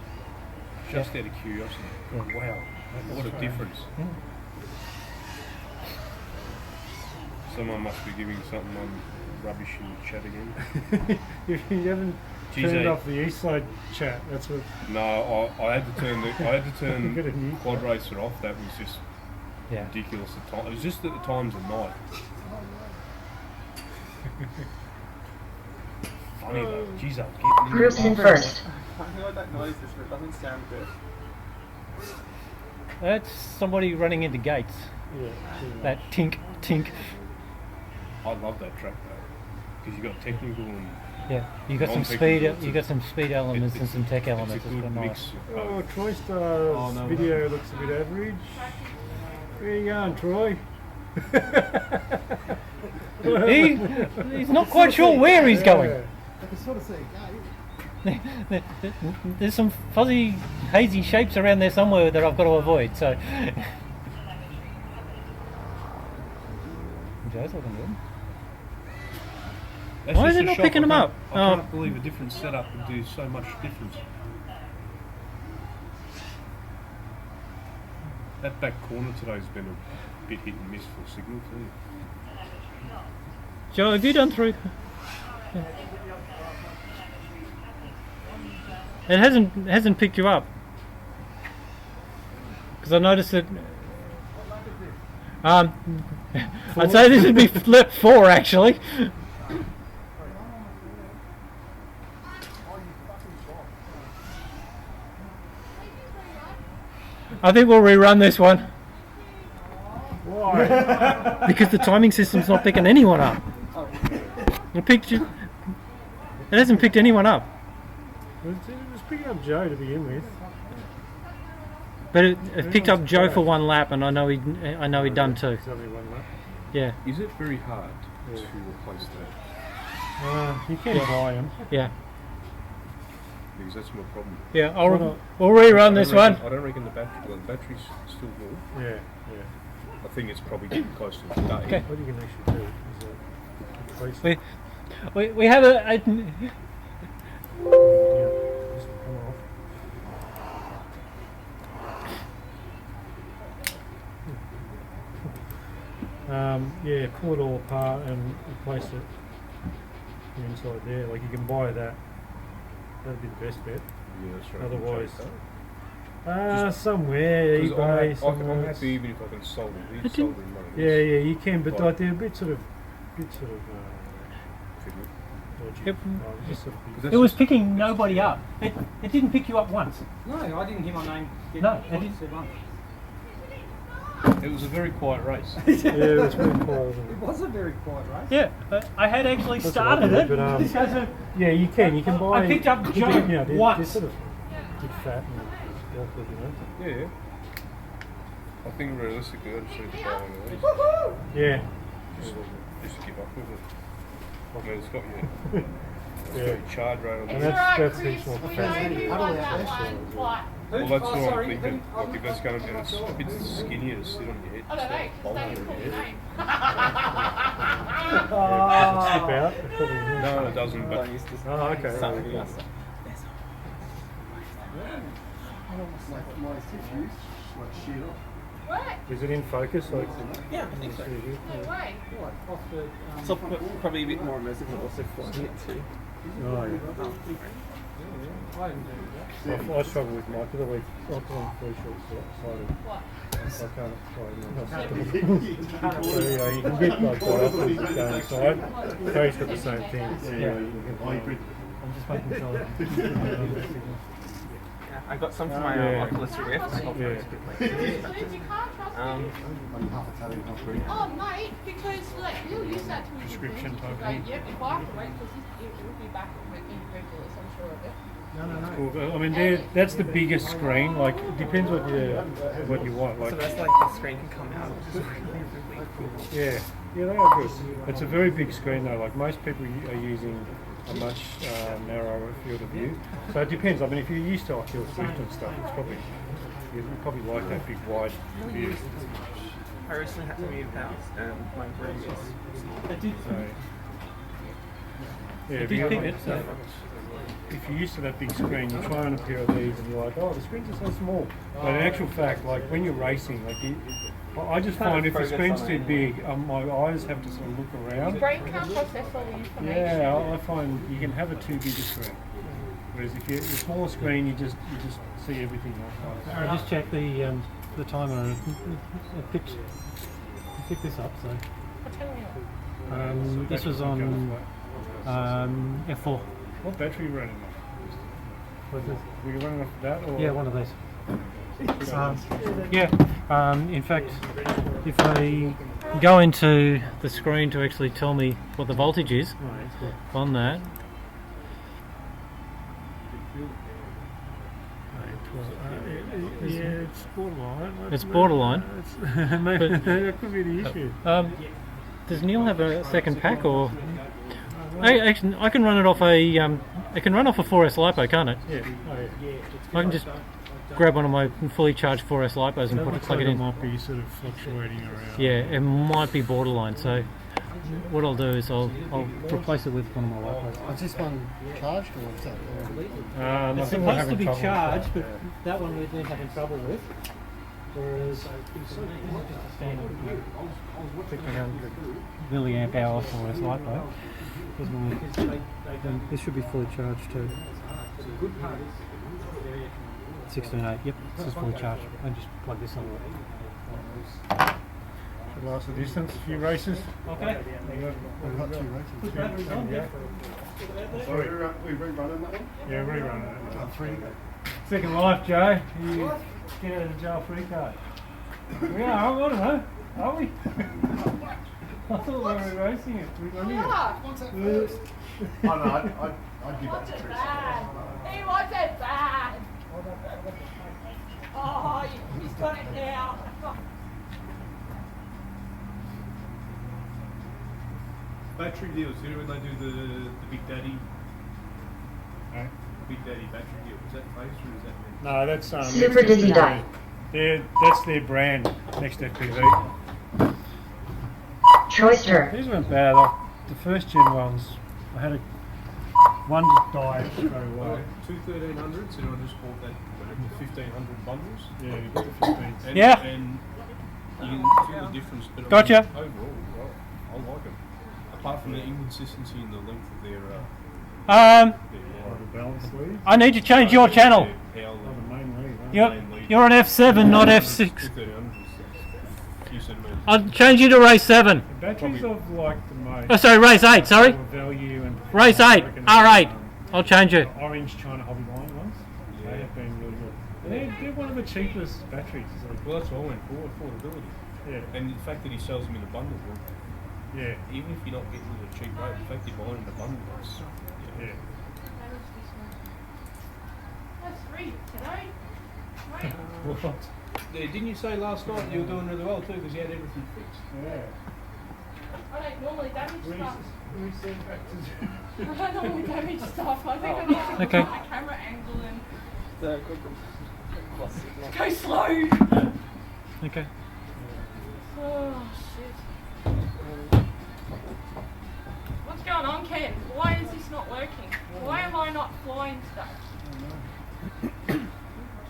just out of curiosity. Wow, what a difference. Someone must be giving something on rubbish in the chat again. You haven't turned off the east side chat. That's what. No, I had to turn Get a new quad racer off. That was just ridiculous at times. It was just at the times of night. Funny though. Jeez, I'm getting Groups in first. I know what that noise is, but it doesn't sound good. That's somebody running into gates. Yeah. That tink, tink. I love that track though, because you got technical and Yeah, you got some non-technical. speed. You got some speed elements and some tech elements. It's a It's good quite mix. nice. Oh, Troy Star's video looks a bit average. Where you going, Troy? He's not quite sure where he's going. I can sort of see it go. There's some fuzzy, hazy shapes around there somewhere that I've got to avoid. So, Joe's looking good. That's Why just is it a not shock. picking them up? I can't believe a different setup would do so much difference. That back corner today's been a bit hit and miss for signal too. Joe, have you done through? It hasn't picked you up because I noticed that. I'd say this would be flip 4 actually. I think we'll rerun this one. Why? Because the timing system's not picking anyone up. It hasn't picked anyone up. It was picking up Joe to begin with. But it picked up Joe for one lap, and I know he'd done 2. It's only one lap. Yeah, Is it very hard to replace that? You can buy them. yeah, Because that's my problem. yeah. We'll rerun this one. I don't reckon the battery's still good. Yeah. I think it's probably getting close to the day. Okay. What you can actually do is replace it. We have a This will come off. Yeah, pull it all apart and replace it inside there. Like you can buy that. That'd be the best bet. Yeah, that's right. Otherwise, Just- somewhere Because eBay, I'm somewhere else. happy even if I can solder these, didn't- soldering motors. Yeah, you can, but Like- like they're a bit sort of Fiddly. dodgy. Yep. Just sort of That's It was just- picking nobody up. It didn't pick you up once. No, I didn't hear my name. No, it it didn't. said once. It was a very quiet race. yeah, it's pretty quiet, isn't It it? was a very quiet race. Yeah, I had actually That's started what I it. did, but, This guy's a- Yeah, you can buy. I picked up you Joe can, they're once. sort of big fat and awkward, Yeah. I think realistically I just need to buy one of these. Yeah. Just give up with it. I mean, it's got your Yeah. charge rate on And there. that's heaps more We know capacity. who won that one. Like, Well, that's what I'm sorry, thinking. who- Like, if that's going to be a bit skinnier to sit on your head, I don't know, instead of because bolting they on put your your head. name. Slip out. It probably will. No, it doesn't, but Oh, okay. Something Yeah. else. My tissues, like sheared off. What? Is it in focus? Like, Yeah, I think so. No way. Off the, So probably a bit more immersive, but also flying it too. oh, yeah. I didn't do that. I struggle with mine because I'm very short sighted. What? I can't fly so yeah, you can get like quite up and go inside. Terry's got the same thing. Yeah, you can fly. I'm just making sure. I got some for my Yeah. Oculus Rift. I hope Yeah. it's good. Dude, you can't trust me. Only half Italian, half Greek. Oh, mate, because like he'll use that to his Prescription advantage. type Like, thing. yep, if I have to wait because it will be back in regulars, I'm sure of it. Cool. I mean, that's the biggest screen. Like, it depends what you want. Like, So that's like the screen can come out, which is really, really cool. yeah, they are good. It's a very big screen though. Like most people are using a much narrower field of view. So it depends. I mean, if you're used to Oculus Rift and stuff, it's probably you probably like that big wide view. I recently had to move house and my room is So, yeah, if you're used to that big screen, you try on a pair of these and you're like, oh, the screens are so small. But in actual fact, like when you're racing, like I just find if the screen's too big, my eyes have to sort of look Your around. brain can't process all the information. Yeah, I find you can have a too big a screen. Whereas if you're a smaller screen, you just see everything. I just checked the timer and it picked this up. So I'll tell you what. this was on F4. What battery are you running off? Were you running off that or? Yeah, one of these. In fact, if I go into the screen to actually tell me what the voltage is on that. Yeah, it's borderline. It's borderline. Maybe that could be the issue. Does Neil have a second pack or? I can run it off a It can run off a 4S LiPo, can't it? Yeah. Oh, yeah. I can just grab one of my fully charged 4S LiPos and plug it in. Might be sort of fluctuating around. Yeah, it might be borderline. So what I'll do is I'll replace it with one of my LiPos. Is this one charged or what's that? It's supposed to be charged, but that one we've been having trouble with. Whereas this is just a standard 1500 milliamp hour 4S LiPo. This should be fully charged too. 16.8, yep, this is fully charged. I just plug this on. Should last the distance, a few races. Okay. We've got 2 races. Put batteries on, yeah. Sorry, we rerunning that one? Yeah, rerun it. 3. Second life, Joe. You get out of the jail free card. We are, I don't know. Are we? I thought we were racing it. We're running it. What's that first? Oh no, I'd give that to Teresa. He wasn't bad. Oh, he's got it now. Battery deals, you know when they do the Big Daddy, Okay. Big Daddy battery deal, is that Face or is that me? No, that's Super Dizzy Die. That's their brand, Next FPV. Choister. These weren't bad. Like the first gen ones, I had one just died straight away. 2 1300s, and I just bought that 1500 bundles. Yeah, you got the 15s. And, Yeah. And you can feel the difference. But Gotcha. Overall, I like them. Apart from the inconsistency in the length of their The balance lead. I need to change your channel. How The main lead, huh? You're on F7, not F6. 1300 is a few centimetres. I'll change you to race 7. The batteries I've liked the most. Oh, sorry, race 8, sorry. For value and Race 8, R8. I'll change you. The orange China Hobby Line ones. Yeah. They have been really good. They're one of the cheapest batteries. It's like, Well, that's what I went for, affordability. yeah, And the fact that he sells them in a bundle, well, yeah, even if you're not getting it at a cheap rate, the fact you're buying in a bundle, is, yeah. That's free today. Right. What? Yeah, didn't you say last night you were doing really well too because you had everything fixed? Yeah. I don't normally damage stuff. Reset back to I don't normally damage stuff. I think I need to Okay. look at my camera angle and go slow. Okay. Oh shit. What's going on, Ken? Why is this not working? Why am I not flying stuff?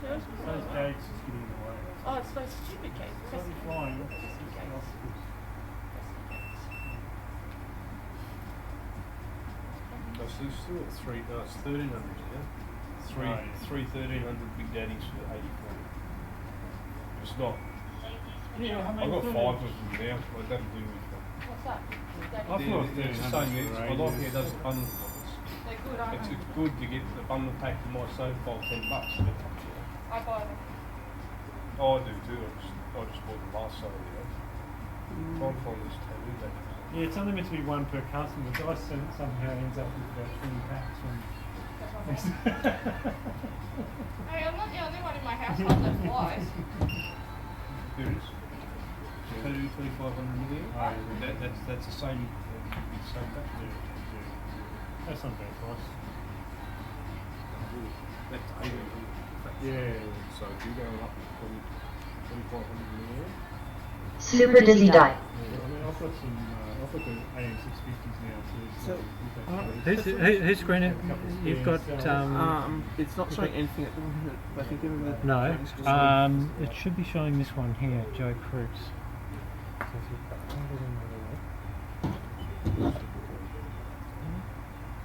those gates is getting in the way. Oh, it's those stupid gates. It's not flying. No, so it's still at three. No, it's 1300. Yeah, Right. three 1300 Big Daddies for 84. It's not. Yeah, I've got 5 of them now. So that'll do with them. What's that? I thought It's the same. 1300 I like how it does the bundle ones. They're good, aren't It's they? good to get the bundle pack that might save $5, $10. But, I buy them. oh, I do too. I just bought the last sale. Yeah. Trying to find this tattoo that. Yeah, it's only meant to be one per customer. The guy somehow ends up with about 20 packs from. Hey, I'm not the only one in my household that flies. There is. Tattoo 2500 million. Oh, yeah. That's the same. It's the same battery. That's not bad price. That's 80. Yeah. So if you're going up to 2500 million. Super Dizzy Die. I mean, I've got some. I've got the AM650s now too. Who's screen it? You've got It's not showing anything at the moment. I think everyone. no. It should be showing this one here, Joe Cruz. So if you-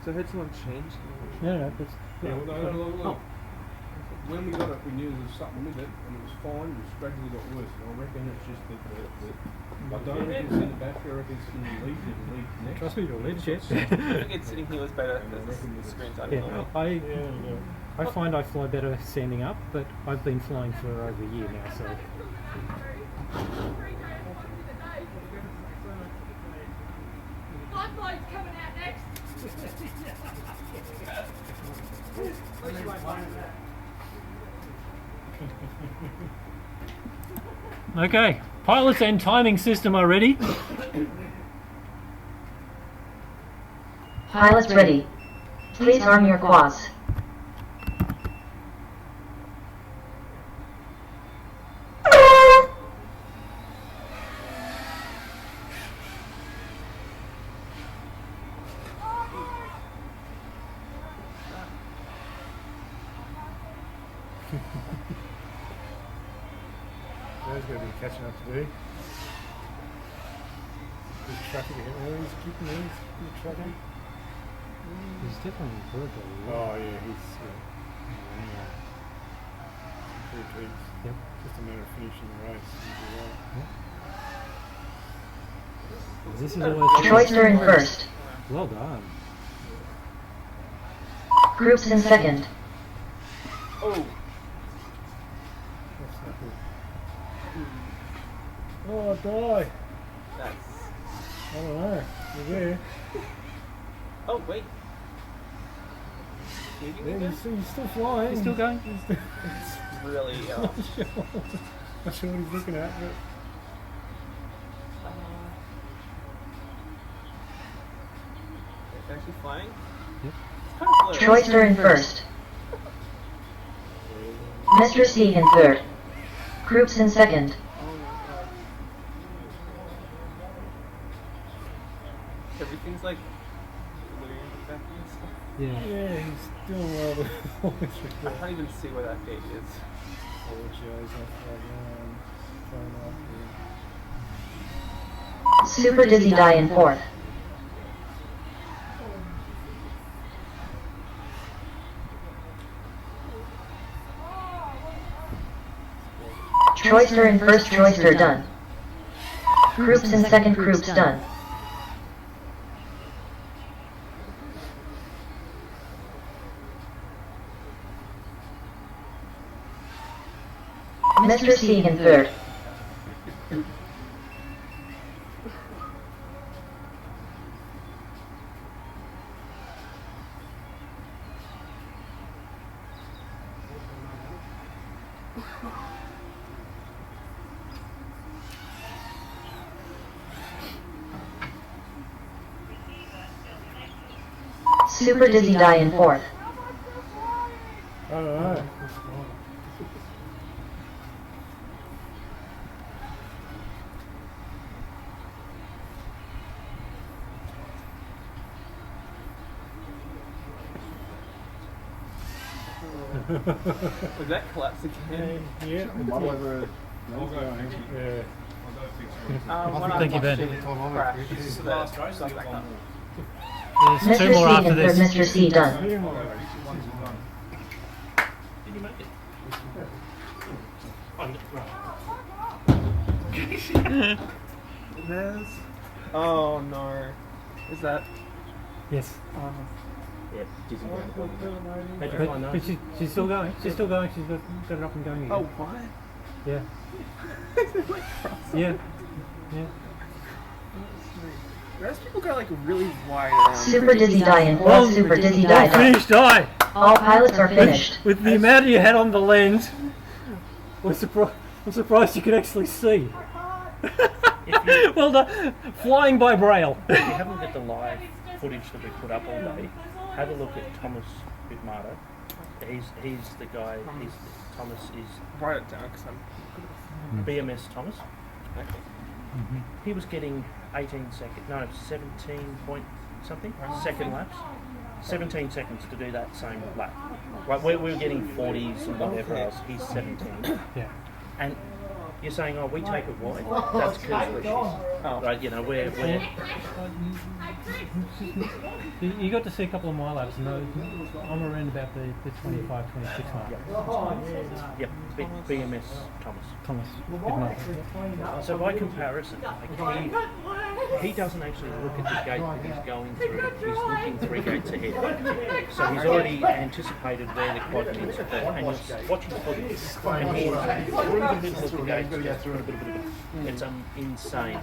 So I heard someone change. No, that's Yeah, well, no, look. When we got it, we knew there was something with it, and it was fine. It just gradually got worse. And I reckon it's just the I don't reckon it's in the battery. I reckon it's in the lead and the lead connect. trust me, your leadership. I think it's sitting here was better than the screen's out. Yeah, I find I fly better standing up, but I've been flying for over a year now, so. Bloodline's coming out next. Okay, pilots and timing system are ready. Pilots ready. Please arm your quads. There's going to be catching up to do. Good traffic ahead. Oh, he's keeping these. Good traffic. He's definitely improved a lot. Oh, yeah, he's. Improved heaps. Yep. Just a matter of finishing the race. This is always Troyster in first. well done. Groups in second. Oh, What's that? Oh, die. that's. I don't know. You're there. Oh, wait. Maybe we Yeah, go? he's still flying. He's still going? He's still Really, not sure what he's looking at, but it's actually flying? Yep. It's kind of blurry. Troyster in first. Mr. C in third. Groups in second. Oh my god. Everything's like blurry in the back and stuff. Yeah. yeah, he's doing well. I can't even see where that gate is. Super Dizzy Die in fourth. Troyster in first, Troyster done. Groups in second, Groups done. Mr. C in third. Super Dizzy Die in fourth. I don't know. Was that collapse again? Yeah. Model over. Yeah. One Thank you, Ben. Crash. This is the last race. Stuff like that. There's Mr. two more C after in third, this. Mr. C done. Did you make it? Oh no. Is that? Yes. Yeah, dizzy down the bottom. How'd you But, find but those? she's still going. She's still going. She's got it up and going again. Oh, what? Yeah. Like cross-eyed. Yeah. Yeah. Those people got like really wide around. Super Dizzy Die in fourth, Super Dizzy Die done. Finished die. All pilots are finished. With the amount you had on the lens, I'm surprised you could actually see. Well done. Flying by braille. If you haven't got the live footage that we put up all day, have a look at Thomas Bitmardo. He's the guy. Thomas is Write it down because I'm. BMS Thomas. Okay. He was getting 17 point something second laps. 17 seconds to do that same lap. Right, we were getting 40s and whatever else. He's 17. Yeah. And you're saying, oh, we take it wide. That's because we're shit. Oh. Right, you know, we're You got to see a couple of my laps, and I'm around about the 25, 26 mark. yep, BMS Thomas. Thomas. Bitmardo. So by comparison, like he doesn't actually look at the gate that he's going through. He's looking 3 gates ahead. So he's already anticipated where the quad needs to be. And you're watching the footage, and he's through the middle of the gate. It's insane.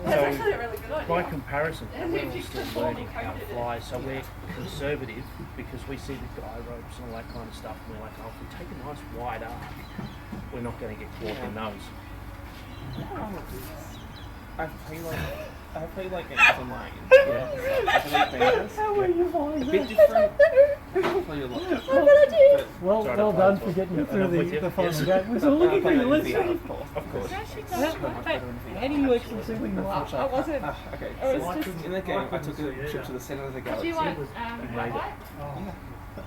So by comparison, we're all still learning how to fly. So we're conservative because we see the guy ropes and all that kind of stuff. And we're like, oh, if we take a nice wide arc, we're not going to get caught in those. I feel like I play like games online. Yeah. I play dangerous. How are you finding A bit that? different. I play a lot different. Well, Sorry, well I done play for it. getting Yeah, through I'm with the you. final Yes. game. We're still looking for you. Let's see. Of course. How do you actually see when you watch? I wasn't. Okay, It so was just. in the game, I took a trip to the center of the Do galaxy. you want black light?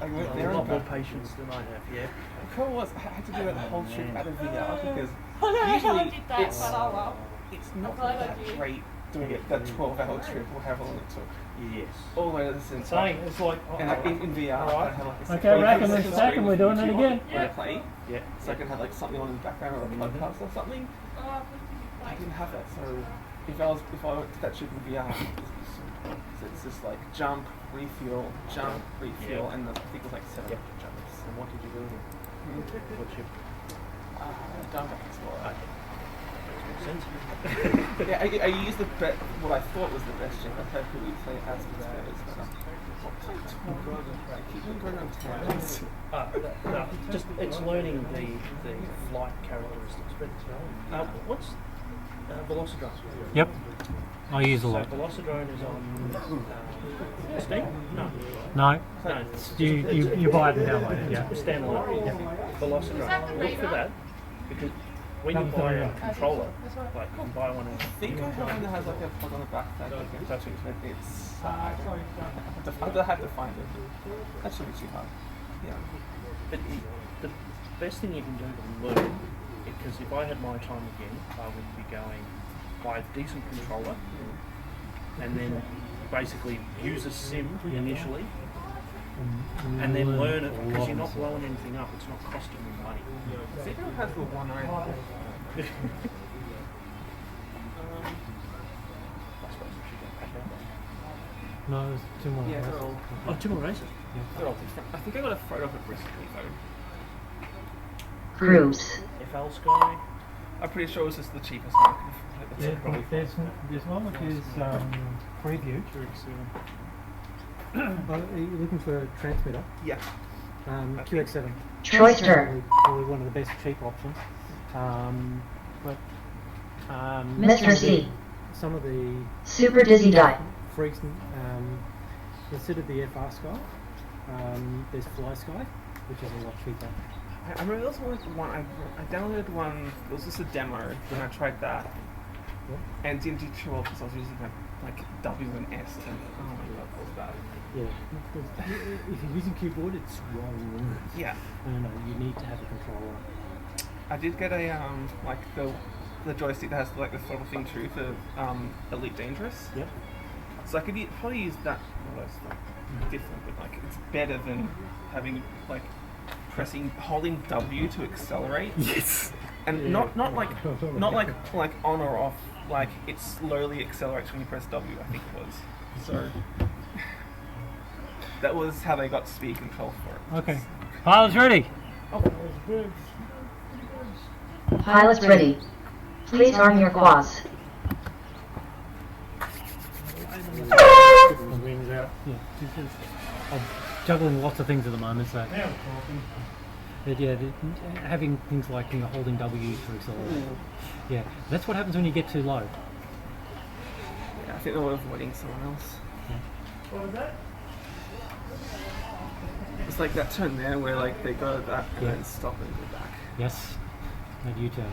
I went A there lot and more back. patience than I have, yeah. The problem was I had to do that whole trip out of VR because I know I usually did that, it's but oh well. not glad I that did. great doing it that 12-hour trip or however long it took. Yes. All the way to the center. Saying it's like. And in VR, I had like a Okay, rack and second stack, and we're doing it screen again. when I play, Yeah. so I can have like something on in the background or a podcast or something. I didn't have that, so if I did that trip in VR, so it's just like jump, refuel, Yeah. and I think it was like 7 jumps. And what did you do with it? What's your Jump Explorer. makes sense? Yeah, I used what I thought was the best gym. I've heard people play as Spurs, but I keep on going on tangents. Just it's learning the flight characteristics. But what's Velocidrone? Yep. I use a So lot. Velocidrone is on Steam? No. No, No. you buy it and download it. Yeah. Standalone. Velocidrone. Look for that because when you buy a controller, like you can buy one I of think I have one that has like a plug on the back that you can touch it, but it's I'll have to find it. That shouldn't be too hard. Yeah. But the best thing you can do to learn, because if I had my time again, I would be going buy a decent controller and then basically use a sim initially and then learn it because you're not blowing anything up, it's not costing you money. Zero has the one I have. No, there's two more. Yeah, races. they're all, Oh, 2 more races? they're all different. I think I got a photo of it recently though. Groups. FL Sky. I'm pretty sure it was just the cheapest one. That's Yeah, probably there's one which is preview. Are you looking for a transmitter? yeah. QX7. Choice turn. Probably one of the best cheap options. But Mr. C. some of the Super Dizzy Die. freaks, instead of the FR Sky, there's Fly Sky, which is a lot cheaper. I remember there was one I downloaded one. It was just a demo when I tried that, and didn't do too well because I was using like W and S. And, oh my god, that was bad. Yeah, if you're using keyboard, it's wrong. Yeah. No, you need to have a controller. I did get a like the joystick that has like the throttle thing too for Elite Dangerous. Yep. So I could probably use that. Well, that's like different, but like it's better than having like holding W to accelerate. Yes. And Yeah. not like on or off. Like it slowly accelerates when you press W. I think it was. So that was how they got speed control for it. Okay. Pilots ready. Pilots ready. Please arm your quads. Wings out. Yeah. I'm juggling lots of things at the moment, so. Now we're talking. But yeah, having things like holding W to accelerate. Yeah, that's what happens when you get too low. Yeah, I think they were avoiding someone else. What was that? It's like that turn there where like they go that and Yeah. then stop and go back. Yes. That U-turn.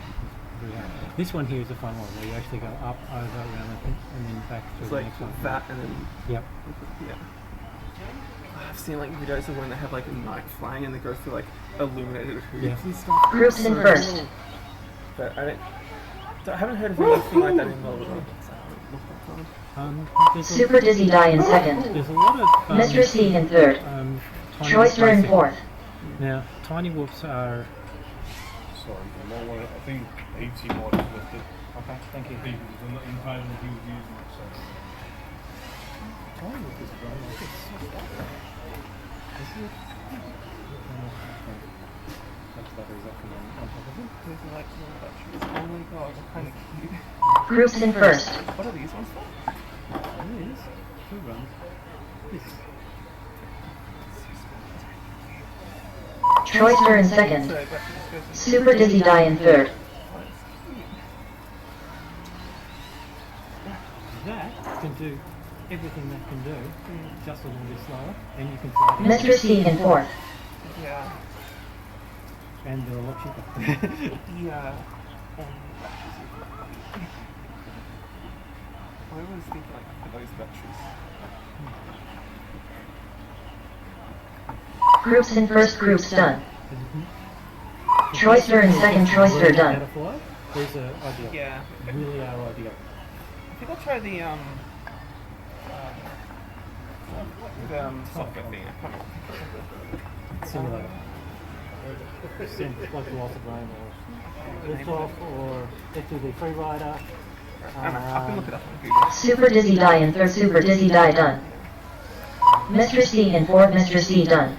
This one here is a fun one where you actually go up, over, around, and then back through It's the like next one. that and then Yep. yeah. I've seen like videos of when they have like a night flying and they go through like illuminated hoops Yeah. and stuff. Groups in first. But I haven't heard of anything like that in Melbourne. There's a, Super Dizzy Die in second. there's a lot of Mr. C in third. tiny Choicer in basic- fourth. Now, tiny whoops are Sorry, I might want to, I think HC might have left it. okay. Thank you. People was in the phone that he was using it, so. Tiny whoop is very Oh my god, what kind of cute. Groups in first. What are these ones for? It is. 2 runs. Choicer in second. So, but this goes in- Super Dizzy Die in third. that can do everything that can do, just a little bit slower, and you can fly. Mr. C in fourth. Yeah. And they're a lot cheaper. Yeah. I always think like for those batteries. Groups in first, groups done. Choicer in second, choicer done. These are ideal. Yeah. Really are ideal. I think I'll try the software thing. I can't remember. Simulator. Like the loss of rain or liftoff or FTV Freerider. I can look it up on Google. Super Dizzy Die in third, Super Dizzy Die done. Mr. C in fourth, Mr. C done.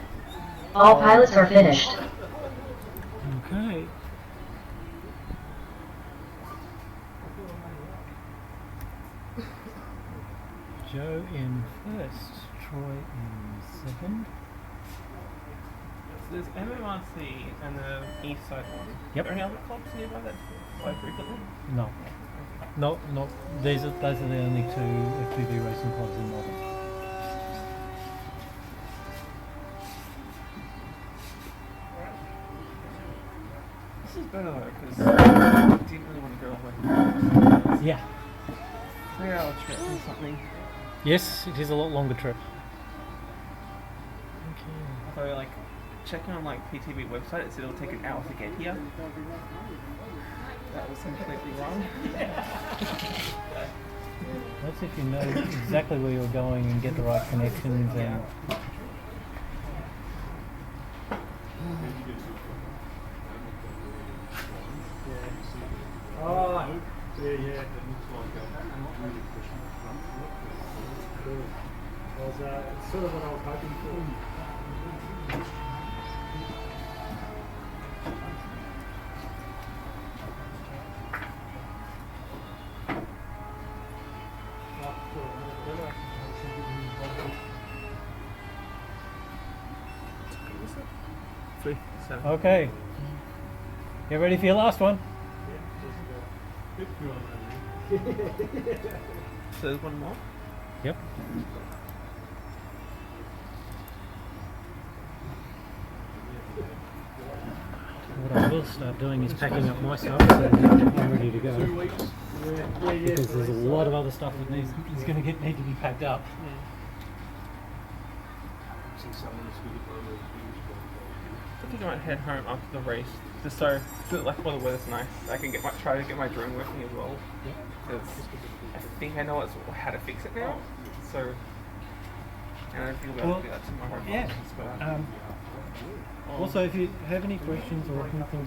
All pilots are finished. Okay. Joe in first, Troy in second. So there's MMRC and the East Side one. Yep. Are there any other clubs nearby that fly frequently? No. No, those are the only two FPV racing clubs in Melbourne. This is better though, because I didn't really want to go away. Yeah. 3-hour trip or something. Yes, it is a lot longer trip. So like, checking on like PTV website, it said it'll take an hour to get here. That was completely wrong. That's if you know exactly where you're going and get the right connections and... Oh, yeah. It's sort of what I was hoping for. Okay. Get ready for your last one. So there's one more? Yep. What I will start doing is packing up my stuff so I'm ready to go. Because there's a lot of other stuff that is going to need to be packed up. I think I might head home after the race, just so like while the weather's nice, I can try to get my drone working as well. Because I think I know how to fix it now. So, and I think I'll be able to do that tomorrow. Yeah. Also, if you have any questions or anything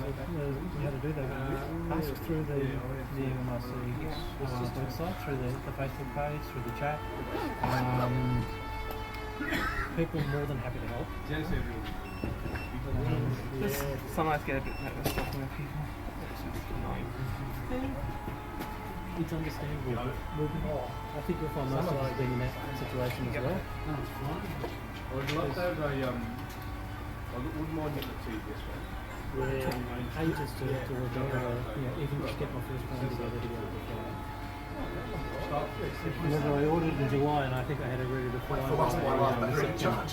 how to do that, ask through the MMRC website, through the Facebook page, through the chat. People are more than happy to help. Sometimes get a bit nervous talking to people. It's just annoying. It's understandable, but I think you'll find most of us being in that situation as well. I'd love to have I wouldn't mind getting a TBS one. Yeah, ages to work out, even just get my first plane together to be able to fly. Remember, I ordered in July and I think I had it ready to fly by September.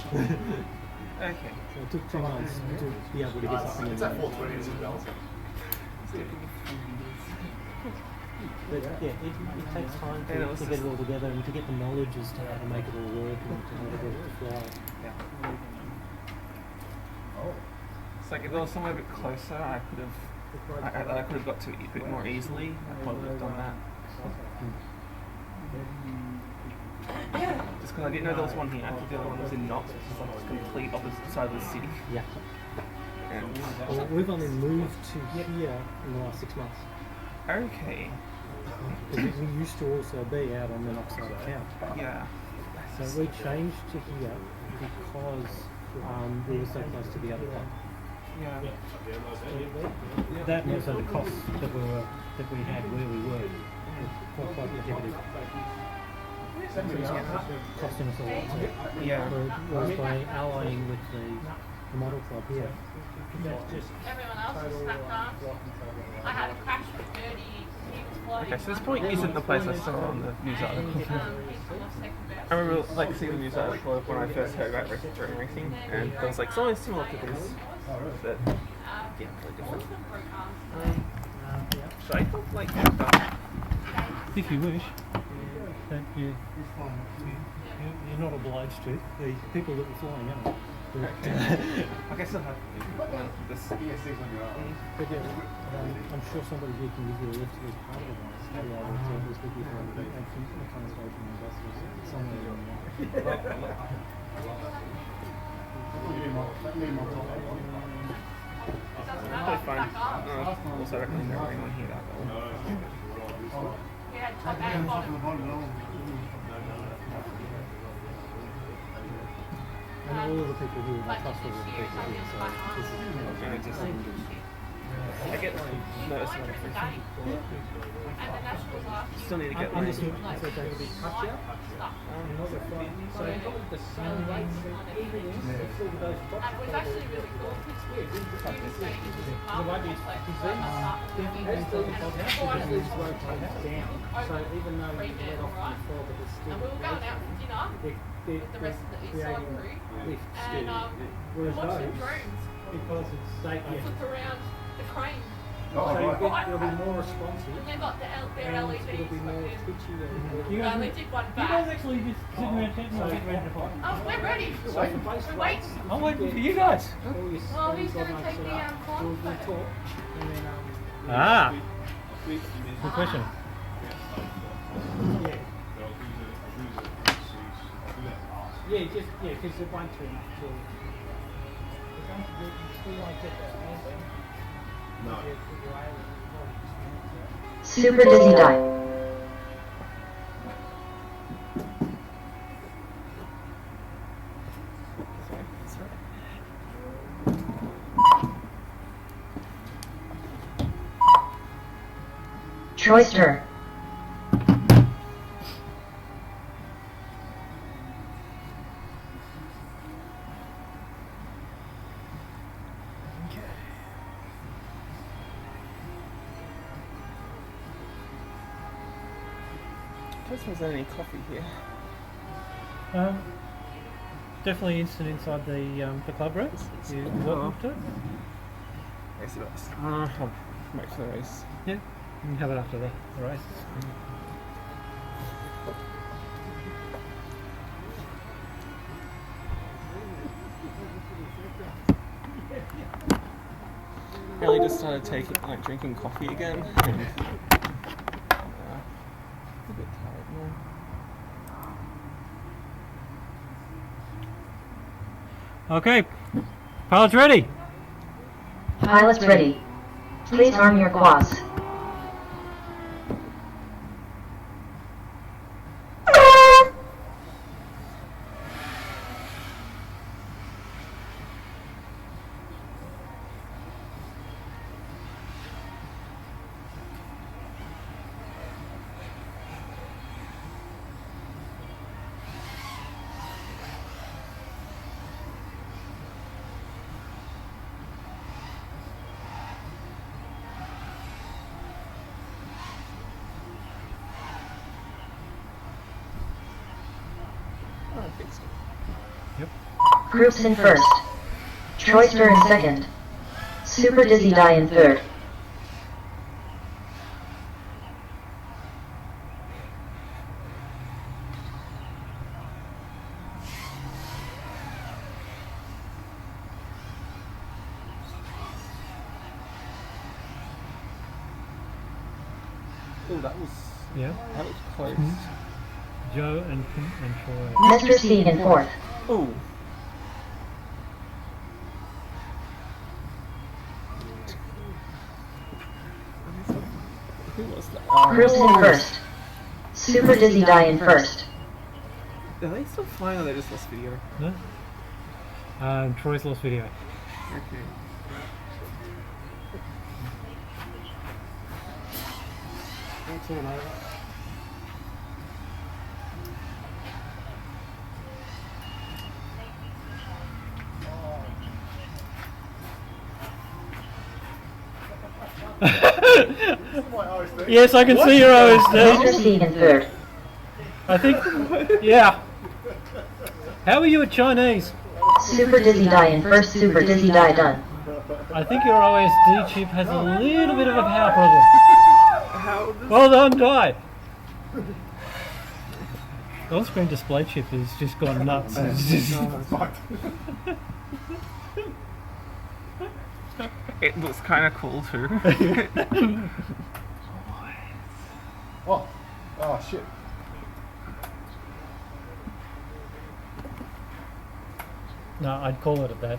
Okay. So it took 2 months to be able to get something. It's at 4:20 as well. But yeah, it takes time to get it all together and to get the knowledge as to how to make it all work and to how to get it to fly. It's like if there was somewhere a bit closer, I could have got to it a bit more easily. I probably would have done that. Just because I didn't know there was one here. I think the other one was in Knox, which is like the complete opposite side of the city. Yeah. And well, we've only moved to here in the last 6 months. Okay. Because we used to also be out on the Knox side of town. Yeah. So we changed to here because we were so close to the other one. Yeah. That and also the costs that we had where we were quite prohibitive. Costing us a lot. Yeah. Whereas by allying with the model club here. Everyone else was snapped off. I had a crash with Birdie. He was Okay, so this probably isn't the place I saw on the news article. I remember like seeing the news article when I first heard about drone racing, and there was like something similar to this, but yeah, really different. So I thought like If you wish, that you're not obliged to. The people that were flying out. okay, so have this. But yeah, I'm sure somebody here can give you a lift as part of the one. So yeah, there's people from the translation investors somewhere in there. Probably fine. Also recommend everyone hear that though. And all of the people here are clusters of people here, so this is I get notice about everything. Still need to get And this is going to be cut out. Another front. So probably the same weight, everything, all of those boxes. And it was actually really cool because we were saying this is The way it's as the boxes rotate down, so even though you let off on the floor, but it's still and we were going out for dinner with the rest of the East Side crew, lift and Whereas watching those, drones because it's flip around the crane. So you'll be more responsive. And they got their And LEDs. it'll be more twitchy than You guys, they did one you guys back. actually just sitting around chatting or getting ready to fight? Oh, we're ready. We're waiting. I'm waiting for you guys. Well, who's going to take the We'll corn? talk, and then Ah, good question. yeah, because it won't turn up till. You still won't get that answer. No. Super dizzy die. Troyster. I don't suppose there's any coffee here. Definitely instant inside the club room. You welcome to it. Race about this. I'll wait for the race. Yeah, you can have it after the race. Really just started drinking coffee again. And, a bit tired now. Okay, pilots ready. Pilots ready. Please arm your quads. I think so. Groups in first. Troyster in second. Super Dizzy Die in third. Oh, that was close. Joe and Troy. Mr. Steed in fourth. Oh. Who was that? Groups in first. Super Dizzy Die in first. Are they still flying or they just lost video? No? Troy's lost video. Okay. That's all over. Yes, I can see your Mr. OSD. Sieg in third. I think, yeah. How are you at Chinese? Super Dizzy Die in first. Super Dizzy Die done. I think your OSD chip has a little bit of a power problem. Well done, Die. The on-screen display chip has just gone nuts. It's just It looks kind of cool too. Oh shit. No, I'd call it at that.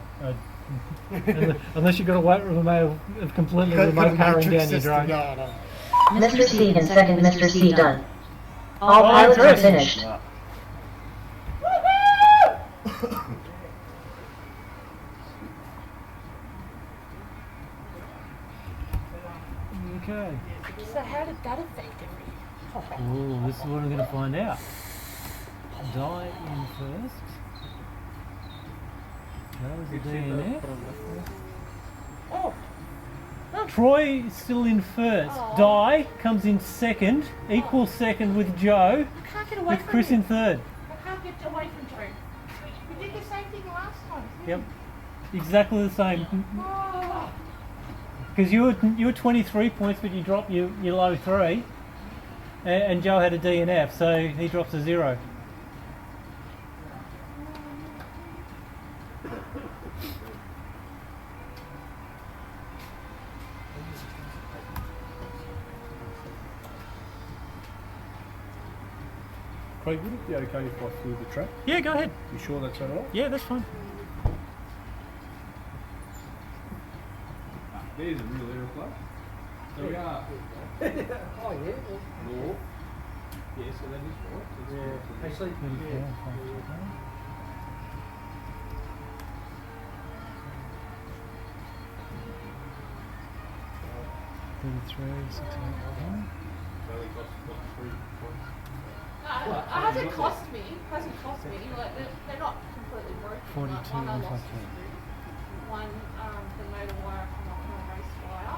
Unless you've got a way of completely remote powering down your drone. Mr. Sieg in second. Mr. Sieg done. All pilots are finished. Okay. So how did that affect everything? Oh, this is what I'm going to find out. Die in first. That was a DNF. Oh, Troy is still in first. Oh. Die comes in second, equal second with Joe, I can't get away with from Chris him. in third. I can't get away from Joe. We did the same thing last time. Yep, exactly the same. Oh. Because you were 23 points, but you dropped your low 3, and Joe had a DNF, so he drops a 0. Craig, would it be okay if I flew the track? Yeah, go ahead. You sure that's alright? Yeah, that's fine. There's a real aeroplane. There we are. Oh yeah. North. Yeah, so that is right. Yeah. Actually, Only cost what, 3 points? It hasn't cost me. Like they're not completely broken. 42 Like, one I if I lost can. one the motor wire come off my race wire,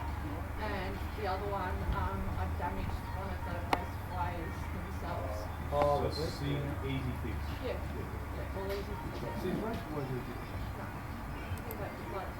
and the other one I damaged one of the race wires themselves. oh, So see, easy fix. Yeah, all easy. See, race was I think that's like